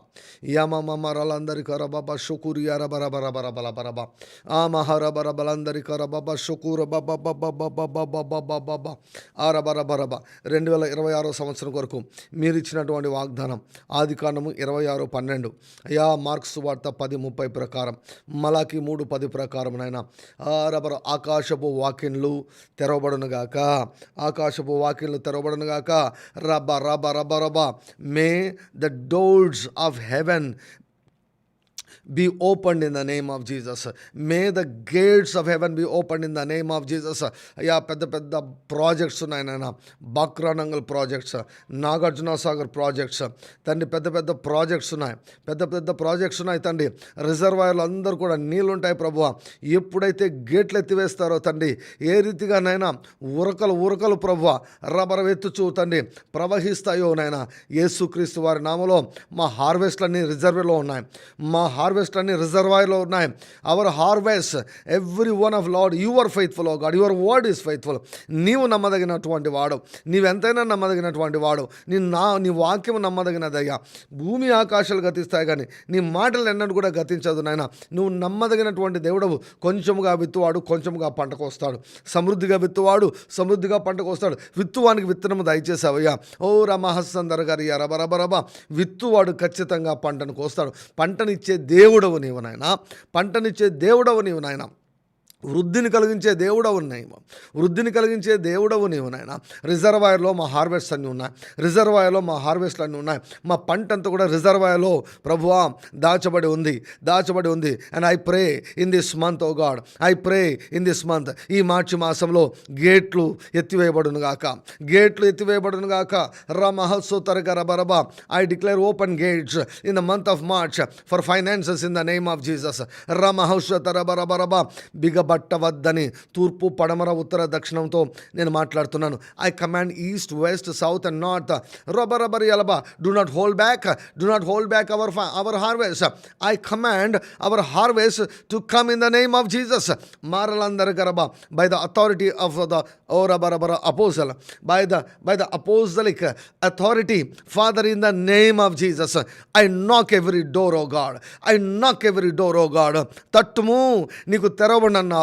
యమమ మరలందరి కర బబ షుకురి ఎర బర బర బర బల బరబా ఆ మహర బర బలందరి కర బబ షుకుర బబ బబ బబ బబ బబ ఆర బర బరబ. 2026 సంవత్సరం కొరకు మీరు ఇచ్చినటువంటి వాగ్దానం ఆదికాండము 26:12 అయా, మార్క్స్ వార్త 10:30 ప్రకారం, మలాకి 3:10 ప్రకారం నైనా ఆరబర ఆకాశపు వాకిన్లు తెరవబడునుగాక, ఆకాశపు వాకిన్లు తెరవబడునుగాక. రబ రబ రబ రబ may the doors of heaven be opened in the name of Jesus. May the gates of heaven be opened in the name of Jesus. అయ్యా, పెద్ద పెద్ద ప్రాజెక్ట్స్ ఉన్నాయి నాయన, బాక్రానంగల్ ప్రాజెక్ట్స్, నాగార్జున సాగర్ ప్రాజెక్ట్స్ తండ్రి, పెద్ద పెద్ద ప్రాజెక్ట్స్ ఉన్నాయి, పెద్ద పెద్ద ప్రాజెక్ట్స్ ఉన్నాయి తండ్రి. రిజర్వాయర్లు అందరూ కూడా నీళ్ళు ఉంటాయి ప్రభువ. ఎప్పుడైతే గేట్లు ఎత్తివేస్తారో తండ్రి, ఏ రీతిగా నైనా ఉరకలు ప్రభువ రబ్బర ఎత్తుచూ తండ్రి ప్రవహిస్తాయో నాయన, యేసుక్రీస్తు వారి నామలో మా హార్వెస్ట్లన్నీ రిజర్వేలో ఉన్నాయి, మా హార్వెస్ట్ అన్ని రిజర్వాయర్లో ఉన్నాయి. Our harvest every one of Lord you are faithful O God, your word is faithful. నీవు నమ్మదగినటువంటి వాడు, నీవెంతైనా నమ్మదగినటువంటి వాడు, నీ వాక్యం నమ్మదగినదయ్యా. భూమి ఆకాశాలు గతిస్తాయి కానీ నీ మాటలు ఎన్నడూ కూడా గతించదు నాయన. నువ్వు నమ్మదగినటువంటి దేవుడవు. కొంచెముగా విత్తువాడు కొంచెముగా పంటకు వస్తాడు, సమృద్ధిగా విత్తువాడు సమృద్ధిగా పంటకు వస్తాడు. విత్తువానికి విత్తనము దయచేసావయ్యా. ఓ రమహస్సందర గారి రబరబరబ. విత్తువాడు ఖచ్చితంగా పంటను కోస్తాడు. పంటనిచ్చే దేవుడవు నీవు నాయన, పంటనిచ్చే దేవుడవు నీవు నాయన. వృద్ధిని కలిగించే దేవుడవు నాయన, వృద్ధిని కలిగించే దేవుడవు నీవు నాయన. రిజర్వాయర్లో మా హార్వెస్ట్ అన్నీ ఉన్నాయి, రిజర్వాయర్లో మా హార్వెస్ట్లు అన్నీ ఉన్నాయి. మా పంట అంతా కూడా రిజర్వాయర్లో ప్రభువా దాచబడి ఉంది, దాచబడి ఉంది. And I pray in this month O God, I pray in this month. ఈ మార్చి మాసంలో గేట్లు ఎత్తివేయబడును గాక, గేట్లు ఎత్తివేయబడును గాక. రమహస్సుతరక రబరబ. I declare open gates in the month of March for finances in the name of Jesus. రమహస్సుతరబరబరబ. బిగబట్టవద్దని తూర్పు పడమర ఉత్తర దక్షిణంతో నేను మాట్లాడుతున్నాను. I command east west south and north. రబరబరి అలబా. Do not hold back, do not hold back hour harvest. I command our harvest to come in the name of Jesus. మారలందరి గరబ by the authority of the O రబరబర apostle, by the apostolic authority father in the name of Jesus. I knock every door O God, I knock every door O God. తట్టుము నీకు తెరవబడిన,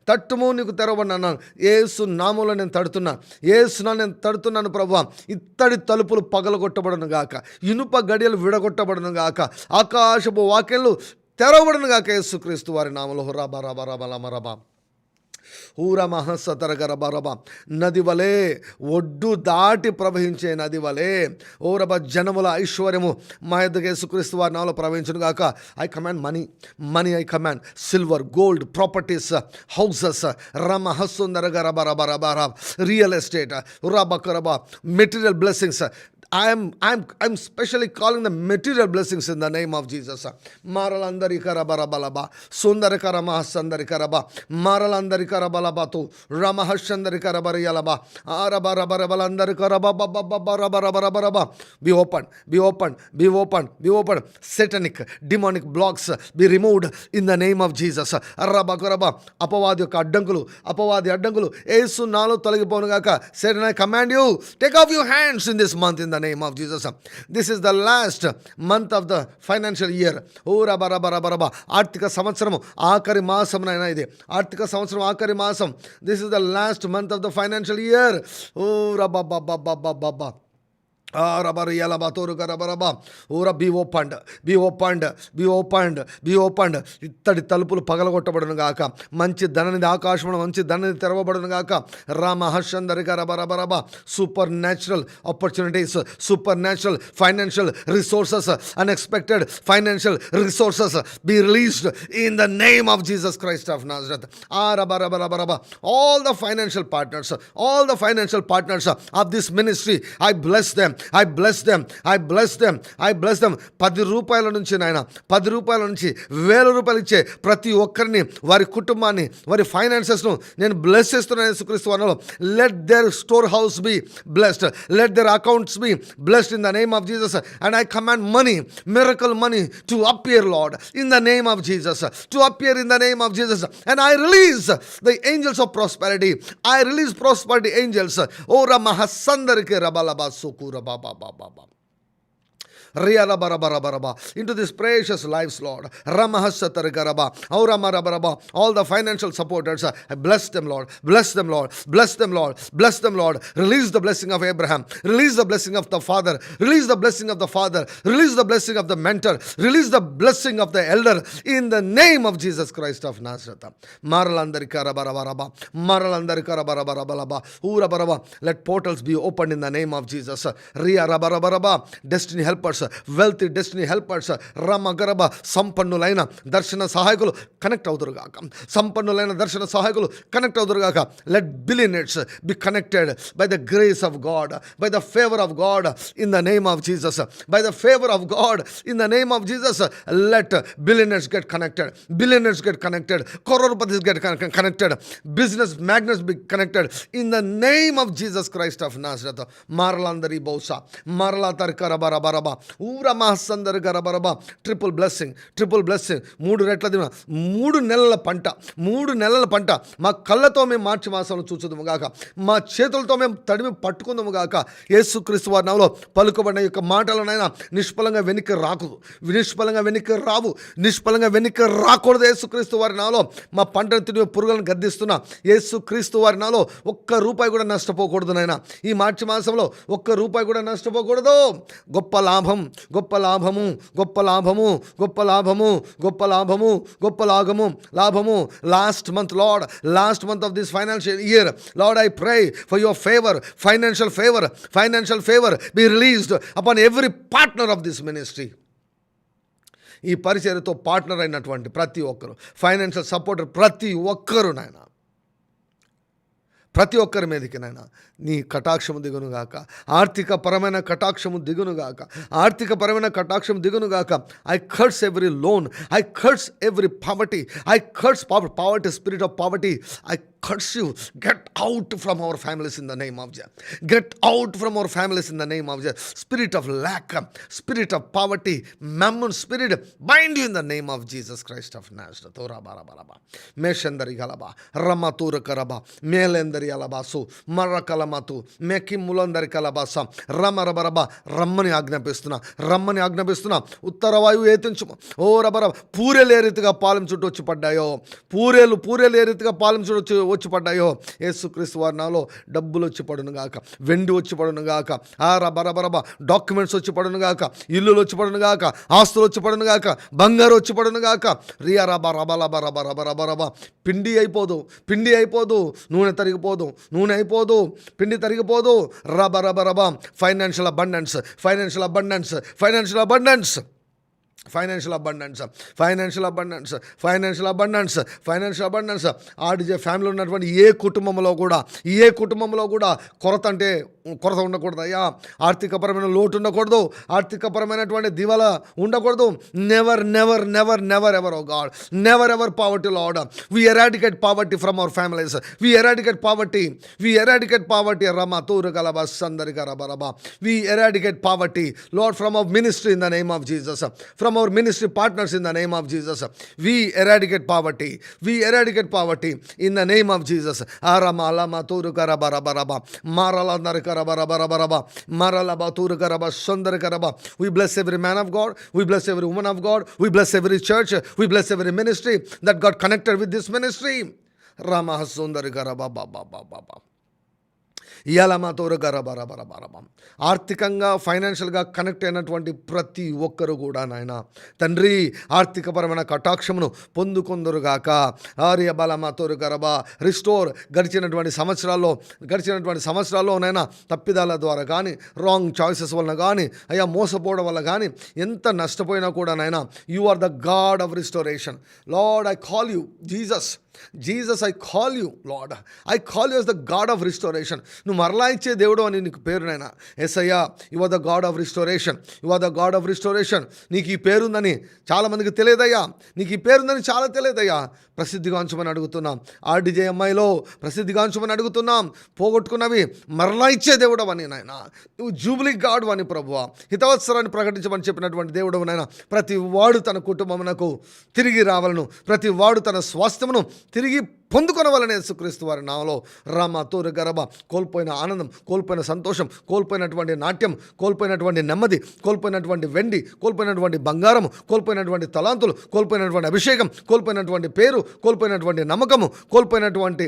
తట్టుము నీకు తెరవబడిన యేసు నామములో నేను తడుతున్నాను, యేసునా నేను తడుతున్నాను ప్రభువా. ఇత్తడి తలుపులు పగలగొట్టబడును గాక, ఇనుప గడియలు విడగొట్టబడును గాక, ఆకాశపు వాక్యాలు తెరవబడును గాక యేసుక్రీస్తు వారి నామములో. రబ రబ రబ రబ రబ. ఊరమహసతరగరబరబ. నది వలె, ఒడ్డు దాటి ప్రవహించే నది వలె ఓరబ జనముల ఐశ్వర్యము మా యొద్దకు యేసుక్రీస్తు వారి నామములో ప్రవహించును గాక. I command money I command silver, gold, properties, houses. రమహస్సుందరగరబరబరబర. రియల్ ఎస్టేట్ రబకరబ. Material blessings. I'm specially calling the material blessings in the name of Jesus. Maralandari karabarabalaba, sundari karamahasandari karaba, maralandari karabalabatu, ramahashandari karabariyalaba, arabarabalandari karababababarabaraba. Be open, be open, be open, be open. Satanic, demonic blocks be removed in the name of Jesus. Arabakaraba. అపవాది యొక్క అడ్డంకులు, అపవాది అడ్డంకులు యేసు నాలో తొలగిపోను గాక. Satan, I command you, take off your hands in this month in the name of Jesus. This is the last month of the financial year. ఓ రబరబరబరబ. ఆర్థిక సంవత్సరం ఆఖరి మాసం నైనా ఇది, ఆర్థిక సంవత్సరం ఆఖరి మాసం. This is the last month of the financial year. Oh రబబబబబబ. Be opened, be opened, be opened, be opened. ఇత్తడి తలుపులు పగలగొట్టబడును గాక. మంచి ధననిధి ఆకాశమున మంచి ధననిధి తెరవబడును గాక. రామహర్షందరిక రబరబరబ. Supernatural opportunities, supernatural financial resources, unexpected financial resources be released in the name of Jesus Christ of Nazareth. All the financial partners, all the financial partners of this ministry, I bless them, I bless them, I bless them, I bless them. 10 రూపాయల నుంచి నాయన, 10 రూపాయల నుంచి 1000 రూపాయలు ఇచ్చే ప్రతి ఒక్కరిని, వారి కుటుంబాన్ని, వారి ఫైనాన్సెస్ను నేను బ్లెస్ చేస్తున్నాను యేసుక్రీస్తు నామములో. Let their storehouse be blessed, let their accounts be blessed in the name of Jesus. And I command money, miracle money to appear, Lord, in the name of Jesus, to appear in the name of Jesus. And I release the angels of prosperity, I release prosperity angels. Oh Ramahasandarike rabalaba sukura baba baba into this precious lives, Lord. All the financial supporters, I bless them, Lord. Bless them, Lord. Bless them, Lord. Bless them, Lord. Release the blessing of Abraham. Release the blessing of the father. Release the blessing of the father. Release the blessing of the mentor. Release the blessing of the elder in the name of Jesus Christ of Nazareth. Let portals be opened in the name of Jesus. Destiny helpers, wealthy destiny helpers, రమగరబ. సంపన్నులైన దర్శన సహాయకులు connect అవుదురుగాక, సంపన్నులైన దర్శన సహాయకులు connect అవుదురుగాక. Let billionaires be connected by the grace of God, by the favor of God in the name of Jesus. By the favor of God in the name of Jesus, let billionaires get connected, billionaires get connected, crorepati's get connected, business magnates be connected in the name of Jesus Christ of Nazareth. Maralandari bosa, marala tarkara baraba. ఊర మహస్సందరి గరబరబా. Triple blessing 3 రెట్ల దిన 3 నెలల పంట 3 నెలల పంట మా కళ్ళతో మేము మార్చి మాసంలో చూచుదుము గాక, మా చేతులతో మేము తడిమి పట్టుకుందాము గాక. యేసుక్రీస్తు వారి నామములో పలుకబడిన యొక్క మాటలనైనా నిష్ఫలంగా వెనక్కి రాకూడదు, నిష్ఫలంగా వెనక్కి రావు, నిష్ఫలంగా వెనక్కి రాకూడదు. యేసుక్రీస్తు వారి నామములో మా పంటను తిని పురుగులను గద్దిస్తున్నా యేసుక్రీస్తు వారి నామములో ఒక్క రూపాయి కూడా నష్టపోకూడదు నాయన. ఈ మార్చి మాసంలో ఒక్క రూపాయి కూడా నష్టపోకూడదు. గొప్ప లాభం, గొప్ప లాభము, గొప్ప లాభము, గొప్ప లాభము, గొప్ప లాభము, గొప్ప లాభము. Last month lord, last month of this financial year lord, I pray for your favor, financial favor be released upon every partner of this ministry. ఈ పరిచర్యతో పార్ట్నర్ అయినటువంటి ప్రతి ఒక్కరు, ఫైనాన్షియల్ సపోర్టర్ ప్రతి ఒక్కరు నాయన, ప్రతి ఒక్కరి మీదకి నాయన నీ కటాక్షము దిగునుగాక, ఆర్థికపరమైన కటాక్షము దిగునుగాక, ఆర్థికపరమైన కటాక్షం దిగునుగాక. I curse every loan, I curse every poverty, I curse poverty, spirit of poverty. I curse you. Get out from our families in the name of Jesus. Get out from our families in the name of Jesus. Spirit of lack, spirit of poverty, mammon spirit, bind you in the name of Jesus Christ of Nazareth. Ora bara bara ba. Meshandari galaba, ramatura karaba, melendari alabasu, marakalamatu, meki mulandari kalabasa, ramarabaraba, రమ్మని ఆజ్ఞాపిస్తున్నా. ఉత్తర వాయువు ఏతించుము. ఓ రబర పూరేలు ఏ రీతిగా పాలెం చుట్టూ వచ్చి పడ్డాయో, పూరేలు ఏ రీతిగా పాలెం చుట్టూ వచ్చి పడ్డాయో, యేసుక్రీస్తు వారి నామములో డబ్బులు వచ్చి పడును గాక, వెండి వచ్చి పడును గాక, బరబరబ డాక్యుమెంట్స్ వచ్చి పడును గాక, ఇల్లులు వచ్చి పడును గాక, ఆస్తులు వచ్చి పడును గాక, బంగారు వచ్చి పడును గాక. రియారబరబరబరబరబరబ. పిండి అయిపోదు, నూనె అయిపోదు, పిండి తరిగిపోదు. రబరబరబ. ఫైనాన్షియల్ అబండెన్స్, ఆర్డీజే ఫ్యామిలీలో ఉన్నటువంటి ఏ కుటుంబంలో కూడా కొరత ఉండకూడదు అయ్యా. ఆర్థికపరమైన లోటు ఉండకూడదు, ఆర్థికపరమైనటువంటి దివాలా ఉండకూడదు. Never ever O God, never ever poverty Lord. We eradicate poverty from our families, we eradicate poverty రమతూరు గలబ సందరి గరబరబ. We eradicate poverty Lord from our ministry in the name of Jesus, from our ministry partners in the name of Jesus. We eradicate poverty in the name of Jesus. Aramalama turu karabarabaraba, maralandar karabarabaraba, maralaba turu karaba sondar karaba. We bless every man of God, we bless every woman of God, we bless every church, we bless every ministry that got connected with this ministry. Ramahasundar karaba baba. ఆర్థికంగా ఫైనాన్షియల్గా connect అయినటువంటి ప్రతి ఒక్కరు కూడా నాయన తండ్రి ఆర్థికపరమైన కటాక్షమును పొందుకొందురుగాక. Arya బలమతోరు గరబా. Restore గడిచినటువంటి సంవత్సరాల్లో నైనా తప్పిదాల ద్వారా కానీ, రాంగ్ చాయిసెస్ వలన కానీ, అయ్యా మోసపోవడం వల్ల కానీ ఎంత నష్టపోయినా కూడా నాయన you are the God of restoration. Lord, I call you Jesus, I call you, Lord. I call you as the God of restoration. నువ్వు మరలా ఇచ్చే దేవుడు అని నీకు పేరు నైనా. యేసయ్యా, you are the God of restoration. నీకు ఈ పేరుందని చాలామందికి తెలియదయ్యా, ప్రసిద్ధిగాంచమని అడుగుతున్నాం. ఆర్డీజేఎంఐలో ప్రసిద్ధిగాంచమని అడుగుతున్నాం. పోగొట్టుకున్నవి మరలా ఇచ్చే దేవుడు అని నాయన. నువ్వు జూబ్లీ గాడ్ అని ప్రభువా, హితవత్సరాన్ని ప్రకటించమని చెప్పినటువంటి దేవుడు నాయన. ప్రతి వాడు తన కుటుంబమునకు తిరిగి రావాలను, ప్రతి వాడు తన స్వాస్థ్యమును తిరిగి పొందుకొనవలనే యేసుక్రీస్తు వారి నామములో రామతోరు గరబ. కోల్పోయిన ఆనందం, కోల్పోయిన సంతోషం, కోల్పోయినటువంటి నాట్యం, కోల్పోయినటువంటి నెమ్మది, కోల్పోయినటువంటి వెండి, కోల్పోయినటువంటి బంగారం, కోల్పోయినటువంటి తలాంతులు, కోల్పోయినటువంటి అభిషేకం, కోల్పోయినటువంటి పేరు, కోల్పోయినటువంటి నమ్మకము, కోల్పోయినటువంటి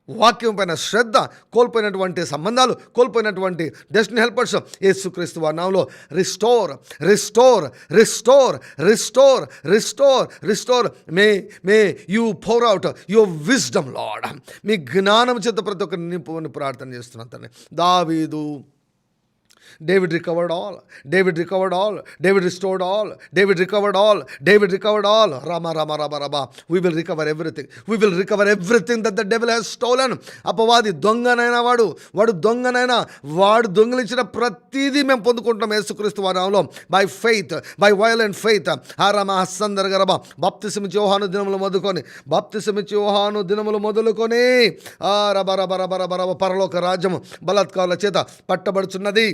వాక్యం పైన శ్రద్ధ, కోల్పోయినటువంటి సంబంధాలు, కోల్పోయినటువంటి డెస్టినీ హెల్పర్స్ యేసుక్రీస్తు వారి నామములో restore. May you pour out your wisdom, Lord. మీ జ్ఞానం చేత ప్రతి ఒక్కరిని నింపమని ప్రార్థన చేస్తున్నాను తండ్రి. దావీదు David recovered all. David restored all. David recovered all. Rama. We will recover everything that the devil has stolen. అపవాది దొంగనైనా వాడు దొంగలించిన ప్రతిదీ మేము పొందుకుంటాం యేసుక్రీస్తు వారి నామములో. By faith, by violent faith. రమహస్సందరగరబ. బాప్తిసమిచ్చి యోహాను దినములు మొదలుకొని రబ పరలోక రాజ్యము బలాత్కారుల చేత పట్టబడుచున్నది.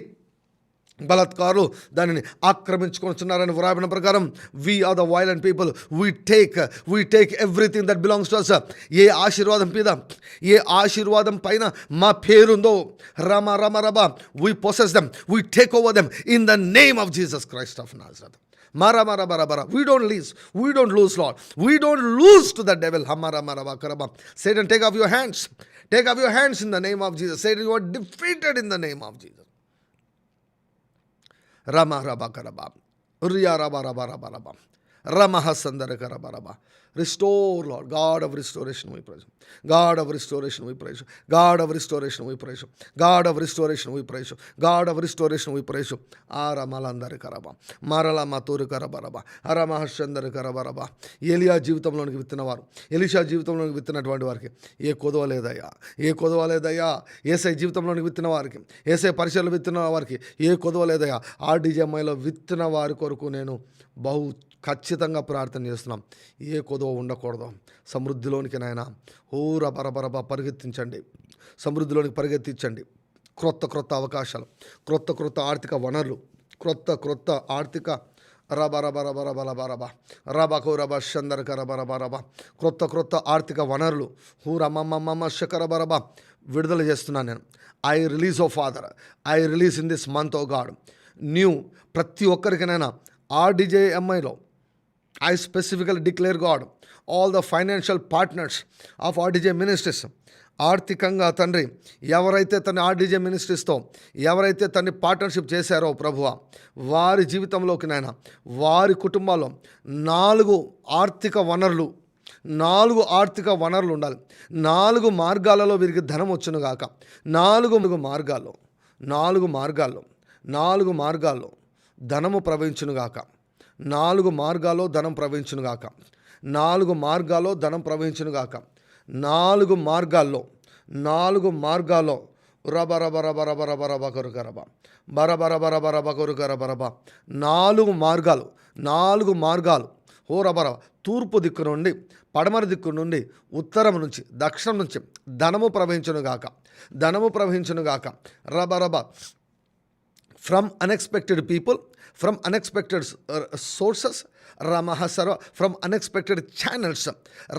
బలాత్కారులు దానిని ఆక్రమించుకొనిచున్నారని వ్రాయబడిన ప్రకారం we are the violent people, we take everything that belongs to us. ఏ ఆశీర్వాదం పైన మా పేరుందో రమ రమ రమ we possess them, we take over them in the name of Jesus Christ of Nazareth. Mara mara bara bara. We don't lose, Lord. We don't lose to the devil. Hamara mara bakaraba. Satan, take off your hands. Take off your hands in the name of Jesus. Satan, you are defeated in the name of Jesus. Rama raba karaba. Uriya raba raba raba raba. Rama hasandara karaba raba. Restore, Lord. God of restoration, we praise you. God of restoration, we praise you. God of restoration, we praise you. God of restoration, we praise you. God of restoration, we praise you. Aramalandari karaba. Marala maturu karabaraba. Aramahashandari karabaraba. ఏలియా జీవితంలోనికి విత్తినవారు, Elisha జీవితంలోనికి విత్తినటువంటి వారికి ఏ కొదవలేదయ్యా. ఏసై జీవితంలోనికి విత్తిన వారికి, ఏసై పరిచయలు విత్తిన వారికి ఏ కొదవలేదయ్యా. RDJMIలో విత్తిన వారి కొరకు నేను బహు ఖచ్చితంగా ప్రార్థన చేస్తున్నాం. ఏ కొదవ ఉండకూడదు. సమృద్ధిలోనికి నాయన హోర బరబరబ పరిగెత్తించండి, సమృద్ధిలోనికి పరిగెత్తించండి. క్రొత్త అవకాశాలు, క్రొత్త ఆర్థిక వనరులు, క్రొత్త ఆర్థిక రబరబరబరబరబరబ రబకు రబ షందరక రబరబరబ క్రొత్త ఆర్థిక వనరులు హూరమమ్మమ్మ శకరబరబ విడుదల చేస్తున్నాను నేను. I release O Father, I release in this month O God new. ప్రతి ఒక్కరికినైనా RDJMIలో I specifically declare, God, all the financial partners of RDJ Ministries, ఆర్థికంగా తండ్రి ఎవరైతే తన RDJ మినిస్ట్రీస్తో ఎవరైతే తన పార్ట్నర్షిప్ చేశారో ప్రభువా, వారి జీవితంలోకి నాయన, వారి కుటుంబాల్లో 4 ఆర్థిక వనరులు ఉండాలి. 4 మార్గాలలో వీరికి ధనం వచ్చునుగాక. 4 మార్గాల్లో ధనము ప్రవహించునుగాక. 4 మార్గాల్లో ధనం ప్రవహించునుగాక. 4 మార్గాల్లో ధనం ప్రవహించునుగాక. 4 మార్గాల్లో రబ రబ రబ రబ రబ రబ కొరుకరబ బర బర బర బర బ కొరుకరబరబ 4 మార్గాలు హోరబర. తూర్పు దిక్కు నుండి, పడమర దిక్కు నుండి, ఉత్తరం నుంచి, దక్షిణం నుంచి ధనము ప్రవహించునుగాక. రబ రబ from unexpected people, from unexpected sources, Ramahasara, from unexpected channels,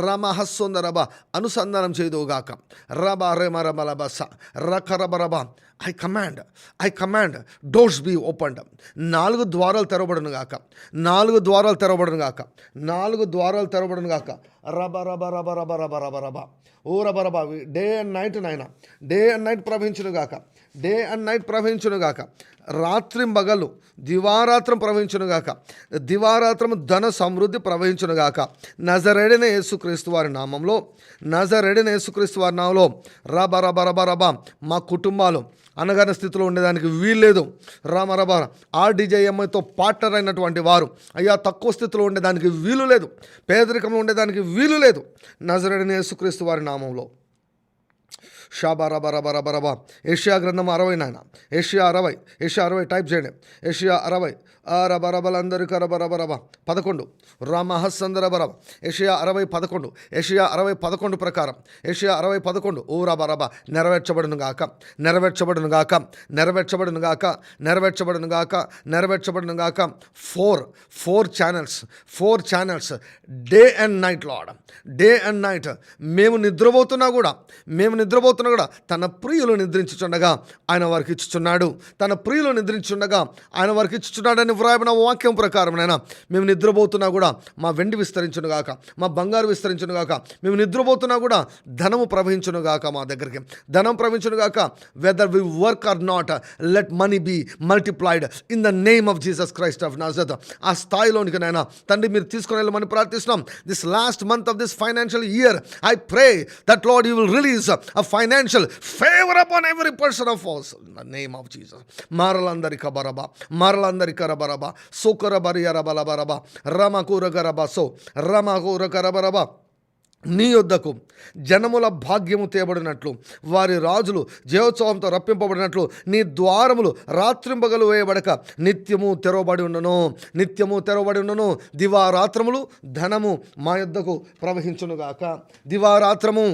Ramahasondaraba, Anusandaram Chedugaaka, Rabba Remarabalabasa, Rakarabaraba. I command, doors be opened. 4 ద్వారాలు తెరవబడునుగాక. 4 ద్వారాలు తెరవబడునుగాక. రబ రబ రబ రబ రబ రబ రబ ఓ రబ రబ. డే అండ్ నైట్ నాయన, డే అండ్ నైట్ ప్రవహించునుగాక. రాత్రింబగలు దివారాత్రం ప్రవహించునుగాక. దివారాత్రము ధన సమృద్ధి ప్రవహించునుగాక. నజరేడైన యేసుక్రీస్తు వారి నామంలో రబ రబ రబ రబ. మా కుటుంబాలు అనగానే స్థితిలో ఉండేదానికి వీల్లేదు. రామరబ RDJMIతో పార్ట్నర్ అయినటువంటి వారు అయ్యా తక్కువ స్థితిలో ఉండేదానికి వీలు లేదు, పేదరికంలో ఉండేదానికి వీలు లేదు. నజరేడైన యేసుక్రీస్తు వారి నామంలో షాబరబరబరబరబ. ఏషియా గ్రంథం 60 నాయన, ఏషియా 60 టైప్ చేయండి. ఏషియా 60 రబరబలందరి కరబరబరబ 11 రామహస్సందరబరబ. ఏషియా 60:11, ఏషియా 60:11 ప్రకారం, ఏషియా 60:11 ఓ రబరబ. నెరవేర్చబడునుగాక. 4 channels day and night Lord, day and night. మేము నిద్రపోతున్నా కూడా తన ప్రియులు నిద్రించుచుండగా ఆయన వారికి ఇచ్చుచున్నాడు. అని వ్రాయబడిన వాక్యం ప్రకారం నైనా మేము నిద్రపోతున్నా కూడా మా వెండి విస్తరించునుగాక, మా బంగారు విస్తరించునుగాక. మేము నిద్రపోతున్నా కూడా ధనము ప్రవహించునుగాక. మా దగ్గరికి ధనం ప్రవహించునుగాక. Whether we work or not, let money be multiplied in the name of Jesus Christ of Nazareth. ఆ స్థాయిలోనికి నైనా తండ్రి మీరు తీసుకుని వెళ్ళమని ప్రార్థిస్తున్నాం. This last month of this financial year I pray that Lord you will release a financial favor upon every person of us in the name of Jesus. Maralandari karabaraba sokarabari arabalaba ramakura karabaso ramakura karabaraba నీ యొద్దకు జనముల భాగ్యము తేబడినట్లు వారి రాజులు జయోత్సవంతో రప్పింపబడినట్లు నీ ద్వారములు రాత్రింపగలు వేయబడక నిత్యము తెరవబడి ఉండను, నిత్యము తెరవబడి ఉండను. దివారాత్రములు ధనము మా యొద్దకు ప్రవహించునుగాక. దివారాత్రము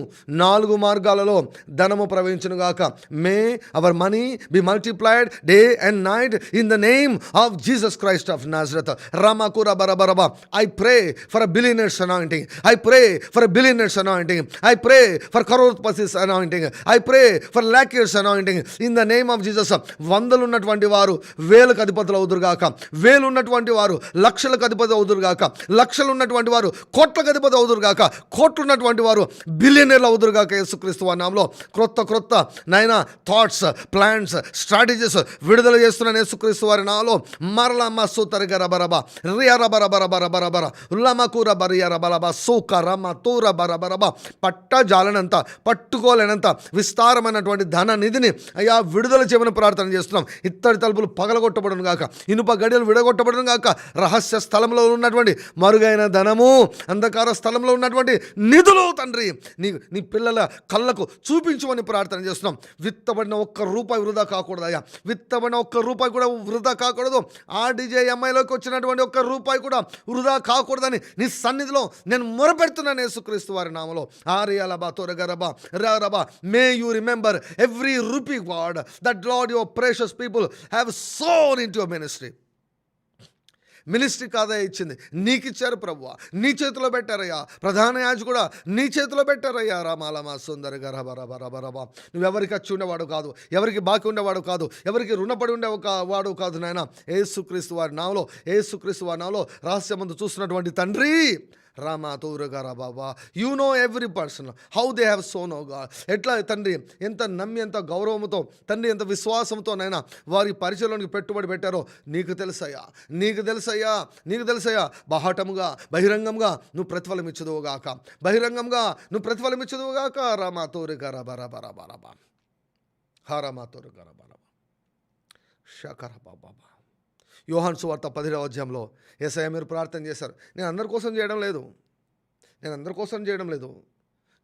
4 మార్గాలలో ధనము ప్రవహించునుగాక. May our money be multiplied day and night in the name of Jesus Christ of Nazareth. రామాకుర బరబరబ. I pray for a billionaire's anointing. I pray for a billionaire's anointing. I pray for crorepati's anointing. I pray for lakhs anointing in the name of Jesus. వందలు ఉన్నటువంటి వారు వేలకు అధిపతులు అవుదురుగాక, వేలు ఉన్నటువంటి వారు లక్షలకు అధిపతి అవుదురుగాక, లక్షలు ఉన్నటువంటి వారు కోట్లకు అధిపతి అవుదురుగాక, కోట్లు ఉన్నటువంటి వారు బిలియనర్లు అవుదురుగాక. యేసుక్రీస్తు వారి నామములో క్రొత్త నైనా థాట్స్, ప్లాన్స్, స్ట్రాటజీస్ విడుదల చేస్తున్నాను యేసుక్రీస్తు వారి నామములో. మరలా మసూతర గరబరబ రియర బరబరబరబరబర ఉల్లమకూర బరియర బలబ సూక రమ తూర బరబరబ. పట్టజాలనంత, పట్టుకోలేనంత విస్తారమైనటువంటి ధన నిధిని అయ్యా విడుదల చేయమని ప్రార్థన చేస్తున్నాం. ఇత్తడి తలుపులు పగలగొట్టబడును గాక, ఇనుప గడియలు విడగొట్టబడును గాక. రహస్య స్థలంలో ఉన్నటువంటి మరుగైన ధనము, అంధకార స్థలంలో ఉన్నటువంటి నిధులు తండ్రి నీ పిల్లల కళ్ళకు చూపించమని ప్రార్థన చేస్తున్నాం. విత్తబడిన ఒక్క రూపాయి వృధా కాకూడదు అయ్యా, విత్తబడిన ఒక్క రూపాయి కూడా వృధా కాకూడదు. RDJMIలోకి వచ్చినటువంటి ఒక్క రూపాయి కూడా వృధా కాకూడదని నీ సన్నిధిలో నేను మొరపెడుతున్నాను యేసుక్రీస్తు వారి నామములో. ఆరియలబా తోరగరబా రారబా. May you remember every rupee God that Lord your precious people have sown in to your మినిస్ట్రీకి ఆదాయం ఇచ్చింది నీకు ఇచ్చారు ప్రభువా, నీ చేతిలో పెట్టారయ్యా. ప్రధాన యాజకుడు కూడా నీ చేతిలో పెట్టారయ్యా. రామాలమా సుందర గరబరబరబరబా. నువ్వెవరికి వచ్చి ఉండేవాడు కాదు, ఎవరికి బాకీ ఉండేవాడు కాదు, ఎవరికి రుణపడి ఉండేవాడు కాదు నాయన. యేసుక్రీస్తు వారి నామములో, యేసుక్రీస్తు వారి నామములో రహస్యమందు చూస్తున్నటువంటి తండ్రి రామా తోరగారా బాబా, you know every person how they have sown O God. ఎట్లా తండ్రి ఎంత నమ్మి, ఎంత గౌరవంతో తండ్రి, ఎంత విశ్వాసంతోనైనా వారి పరిచయంలోనికి పెట్టుబడి పెట్టారో నీకు తెలుసయ్యా, నీకు తెలుసయ్యా, నీకు తెలుసయ్యా. బహాటముగా బహిరంగంగా నువ్వు ప్రతిఫలం ఇచ్చదువుగాక, బహిరంగంగా నువ్వు ప్రతిఫలం ఇచ్చదువుగాక. రామా తోరగారా బరా బరా హారామా తోరగారా బరా షకర బాబా. యోహాను సువార్త 10వ అధ్యాయంలో యేసయ్య మీరు ప్రార్థన చేశారు. నేను అందరి కోసం చేయడం లేదు,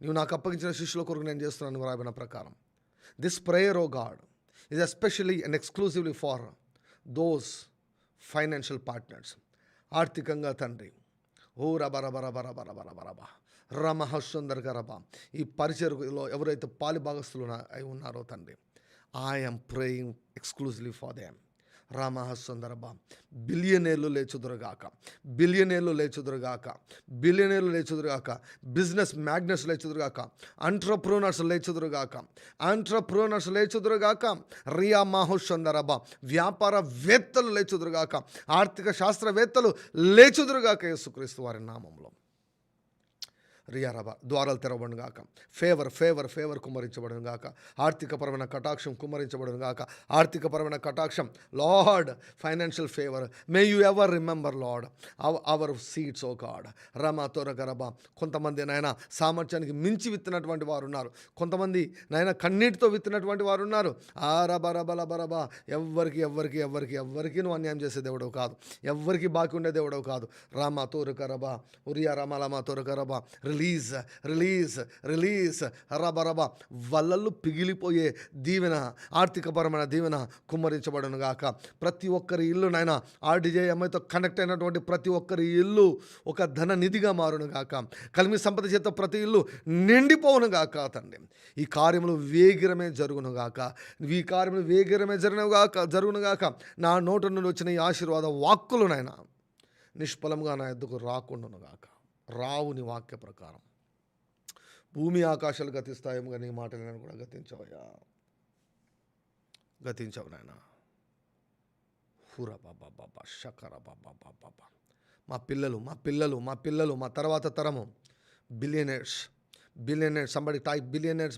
నువ్వు నాకు అప్పగించిన శిష్యుల కొరకు నేను చేస్తున్నాను రాబడిన ప్రకారం. This prayer O God is especially and exclusively for those financial partners. ఆర్థికంగా తండ్రి ఓ రబరబరబరబరబరబా రమహసుందరగరబా. ఈ పరిచర్లో ఎవరైతే పాలి భాగస్తులు అయి ఉన్నారో తండ్రి, I am praying exclusively for them. రామహసుందరబా. బిలియనీర్లు లేచుదురుగాక, బిలియనీర్లు లేచుదురుగాక, బిలియనీర్లు లేచుదురుగాక. బిజినెస్ మ్యాగ్నెట్స్ లేచుదురుగాక, ఎంటర్ప్రూనర్స్ లేచుదురుగాక. రియా మాహుసుందరబా. వ్యాపారవేత్తలు లేచుదురుగాక, ఆర్థిక శాస్త్రవేత్తలు లేచుదురుగాక యేసుక్రీస్తు వారి నామములో. రియారబా. ద్వారాలు తెరవబడును గాక. ఫేవర్ కుమ్మరించబడును గాక. ఆర్థికపరమైన కటాక్షం కుమ్మరించబడును గాక. ఆర్థికపరమైన కటాక్షం Lord, financial favour. May you ever remember Lord our seeds O God. రమా తోరగరబా. కొంతమంది నాయన సామర్థ్యానికి మించి విత్తినటువంటి వారు ఉన్నారు, కొంతమంది నాయన కన్నీటితో విత్తినటువంటి వారు ఉన్నారు. బరబా. ఎవ్వరికి నువ్వు అన్యాయం చేసే దేవుడవు కాదు, ఎవ్వరికి బాకీ ఉండే దేవుడవు కాదు. రామా తోరగరబా ఉరియా రమా తోరగరబా. రిలీజ్ రబరబ. వలలు పిగిలిపోయే దీవెన, ఆర్థికపరమైన దీవెన కుమ్మరించబడును గాక. ప్రతి ఒక్కరి ఇల్లు నాయన RDJMIతో కనెక్ట్ అయినటువంటి ప్రతి ఒక్కరి ఇల్లు ఒక ధన నిధిగా మారును గాక. కలిమి సంపద చేత ప్రతి ఇల్లు నిండిపోవును గాక. తండ్రి ఈ కార్యములు వేగిరమే జరుగును గాక, ఈ కార్యములు వేగిరమే జరుగును గాక. నా నోట నుండి వచ్చిన ఈ ఆశీర్వాద వాక్కులు నాయన నిష్ఫలంగా నా ఎద్దుకు రాకుండాను గాక. రావు నీ వాక్య ప్రకారం. భూమి ఆకాశాలు గతిస్తాయేమో కానీ నీ మాటలు నేను కూడా గతించవయ్యా, గతించవు నాయన. హురా బాబా షకర బాబా. మా పిల్లలు మా తర్వాత తరము billionaires. Somebody type billionaires.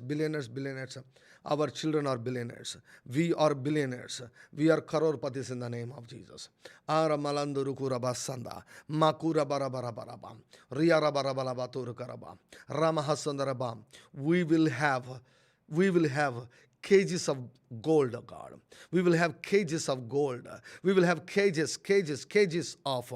Our children are billionaires. We are billionaires. We are crorepati's in the name of Jesus. Ara malanduru kuraba sanda makura bara riya bara turu karaba ramahasandaraba. We will have kgs of gold, oh God. We will have cages of gold. We will have cages of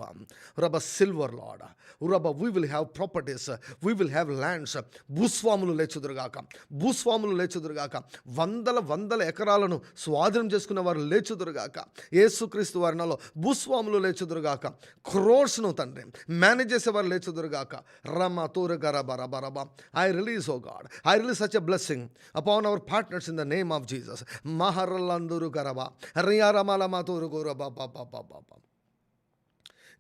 rubber silver, Lord. Rubber, we will have properties. We will have lands. భూస్వాములు లేచుదురుగాక, భూస్వాములు లేచుదురుగాక, వందల ఎకరాలను స్వాధీనం చేసుకున్న వారు లేచుదురుగాక, యేసుక్రీస్తు వారి నామములో భూస్వాములు లేచుదురుగాక, క్రోర్స్ను తండ్రి మేనేజ్ చేసేవారు లేచుదురుగాక. Rama తోరగరబరబరబ. I release, oh God, I release such a blessing upon our partners in the name of Jesus. మహర్లందురు గరబ రియారమలమతూరు గురబ.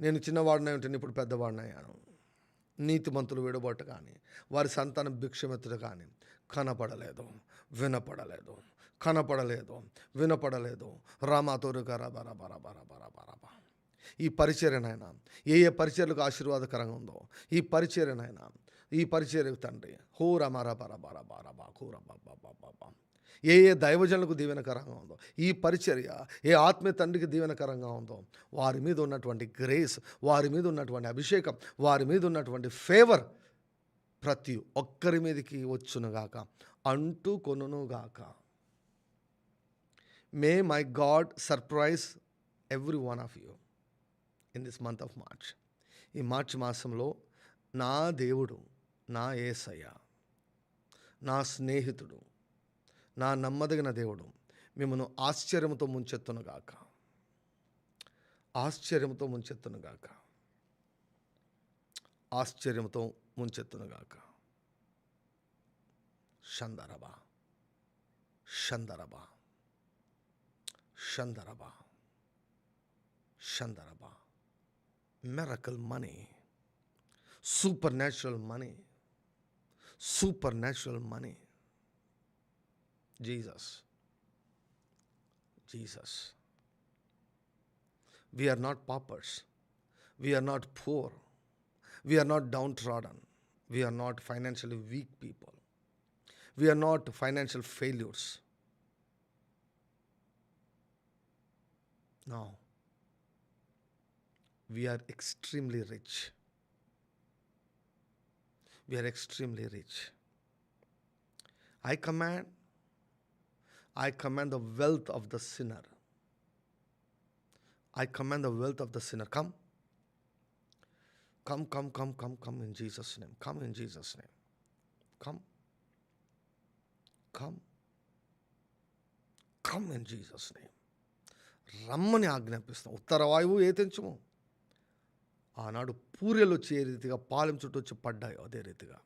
నేను చిన్నవాడినై ఉంటే ఇప్పుడు పెద్దవాడినయ్యాను. నీతిమంతులు విడబొట్ట కానీ, వారి సంతానం భిక్షమెత్తుట కానీ కనపడలేదు, వినపడలేదు, కనపడలేదు, వినపడలేదు. రామాతోరు గరబరబరబరబరబరబ. ఈ పరిచర్యనైనా ఏ పరిచర్యలకు ఆశీర్వాదకరంగా ఉందో ఈ పరిచర్యనైనా, ఈ పరిచర్యకు తండ్రి హో రమరబరబరబరబ కూరబ. ఏ దైవజనులకు దీవెనకరంగా ఉందో ఈ పరిచర్య, ఏ ఆత్మీయ తండ్రికి దీవెనకరంగా ఉందో వారి మీద ఉన్నటువంటి గ్రేస్, వారి మీద ఉన్నటువంటి అభిషేకం, వారి మీద ఉన్నటువంటి ఫేవర్ ప్రతి ఒక్కరి మీదకి వచ్చునుగాక, అంటూ కొనుగాక. May my God surprise every one of you in this month of March. ఈ మార్చి మాసంలో నా దేవుడు, నా యేసయ్య, నా స్నేహితుడు, నా నమ్మదగిన దేవుడు మిమ్మను ఆశ్చర్యంతో ముంచెత్తునుగాక, ఆశ్చర్యంతో ముంచెత్తునుగాక, ఆశ్చర్యంతో ముంచెత్తునుగాక. షందరబ షందరబ షందరబ షందరబ. Miracle money, supernatural money, supernatural money. Jesus. We are not paupers. We are not poor. We are not downtrodden. We are not financially weak people. We are not financial failures. No. We are extremely rich. We are extremely rich. I command the wealth of the sinner. I command the wealth of the sinner. Come in Jesus' name. Come in Jesus' name. Come in Jesus' name. రమ్మని ఆజ్ఞాపిస్తాం. ఉత్తర వాయువు ఏతించము. ఆనాడు పూరెలు వచ్చి ఏ రీతిగా పాలెం చుట్టూ వచ్చి పడ్డాయో అదే రీతిగా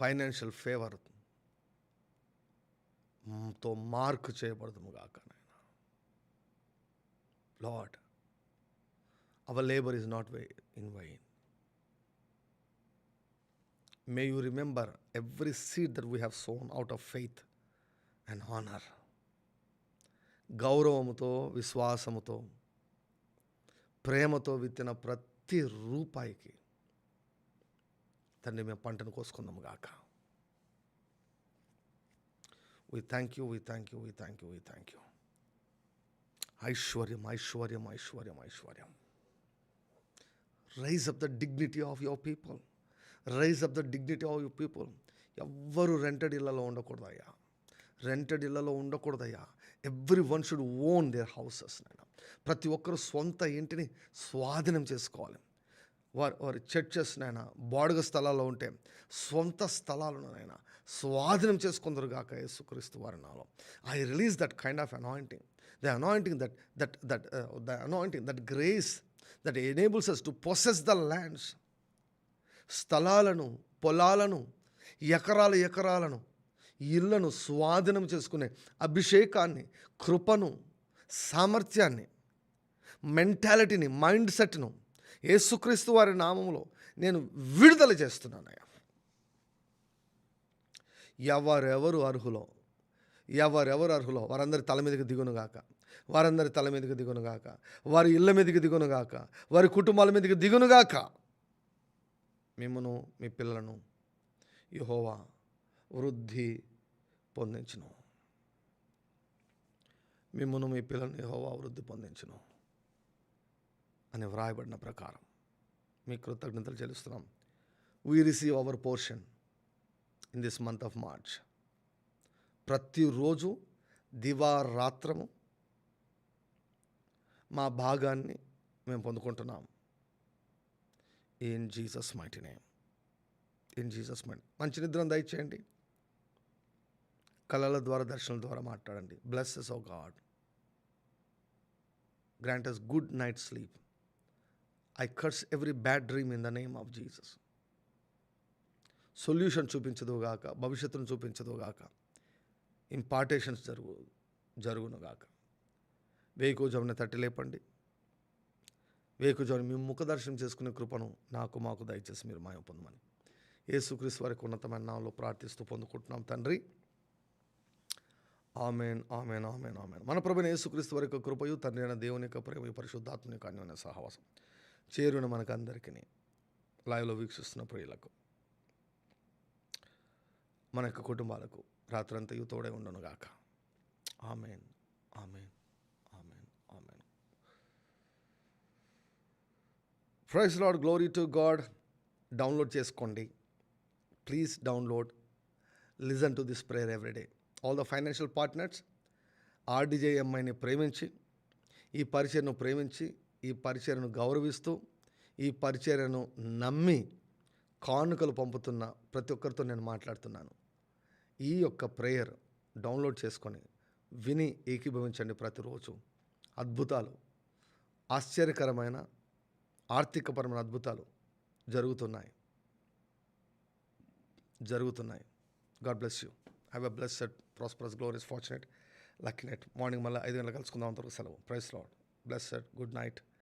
ఫైనాన్షియల్ ఫేవర్తో మార్క్ చేయబడదుము గాక. Lord, our labour is not in vain. May you remember every seed that we have sown out of faith and honor. గౌరవముతో, విశ్వాసముతో, ప్రేమతో విత్తిన ప్రతి రూపాయికి తండ్రి మేము పంటను కోసుకుందాము గాక. We thank you. ఐశ్వర్యం. Raise up the dignity of your people. ఎవ్వరు రెంటెడ్ ఇళ్లలో ఉండకూడదయ్యా. Everyone should own their houses. ప్రతి ఒక్కరు సొంత ఇంటిని స్వాధీనం చేసుకోవాలి. వారి చర్చెస్ బాడుగ స్థలాల్లో ఉంటే సొంత స్థలాలను స్వాధీనం చేసుకుందరు గాక యేసుక్రీస్తు వారి నామములో. I release that kind of anointing, the anointing, that grace that enables us to possess the lands. స్థలాలను, పొలాలను, ఎకరాలను, ఇళ్లను స్వాధీనం చేసుకునే అభిషేకాన్ని, కృపను, సామర్థ్యాన్ని, మెంటాలిటీని, మైండ్ సెట్ను యేసుక్రీస్తు వారి నామములో నేను విడుదల చేస్తున్నానయ్యా. ఎవరెవరు అర్హులో వారందరి తల మీదకి దిగునుగాక, వారి ఇళ్ళ మీదకి దిగునుగాక, వారి కుటుంబాల మీదకి దిగునుగాక. మిమ్మును మీ పిల్లలను యెహోవా వృద్ధి పొందించును. మిమ్మును మీ పిల్లలను యెహోవా వృద్ధి పొందించును అని వ్రాయబడిన ప్రకారం మీ కృతజ్ఞతలు చెల్లిస్తున్నాం. We receive our portion in this month of March. ప్రతిరోజు దివారాత్రము మా భాగాన్ని మేము పొందుకుంటున్నాం. In Jesus mighty name, in Jesus mighty. మంచి నిద్రను దయచేయండి. కళల ద్వారా, దర్శనాల ద్వారా మాట్లాడండి. Bless us, O God. Grant us good night sleep. I curse every bad dream in the name of Jesus. Solution చూపించదుగాక, భవిష్యత్తును చూపించదుగాక, ఇంపార్టేషన్స్ జరుగునుగాక. వేకువజామున తట్టి లేపండి. వేకువజామున మీ ముఖ దర్శనం చేసుకునే కృపను మాకు దయచేసి మీరు మాయం పొందమని యేసుక్రీస్తు వారికి ఉన్నతమైన నామములో ప్రార్థిస్తూ పొందుకుంటున్నాం తండ్రి. Amen, amen, amen, amen. మన ప్రభువైన యేసుక్రీస్తు వారి యొక్క కృపయు, తండ్రి అయిన దేవుని యొక్క ప్రేమ, పరిశుద్ధాత్మని యొక్క అన్యోన్య సహవాసం చేరున మనకు అందరికీ, లైవ్లో వీక్షిస్తున్న ప్రియులకు, మన యొక్క కుటుంబాలకు రాత్రంతయు తోడే ఉండునుగాక. Amen, amen, amen, amen. Praise Lord, glory to God. Download చేసుకోండి. Please download, listen to this prayer every day. All the financial partners RDJMIని ప్రేమించి, ఈ పరిచర్ను ప్రేమించి, ఈ పరిచర్ను గౌరవిస్తూ, ఈ పరిచర్ను నమ్మి కానుకలు పంపుతున్న ప్రతి ఒక్కరితో నేను మాట్లాడుతున్నాను. ఈ యొక్క ప్రేయర్ డౌన్లోడ్ చేసుకొని విని ఏకీభవించండి. ప్రతిరోజు అద్భుతాలు, ఆశ్చర్యకరమైన ఆర్థికపరమైన అద్భుతాలు జరుగుతున్నాయి. God bless you. Have a blessed, prosperous, glorious, fortunate, lucky night. Morning మళ్ళీ 5 గంటలకు కలుసుకుందాం. అంతవరకు సెలవు. Praise Lord. Blessed. Good night.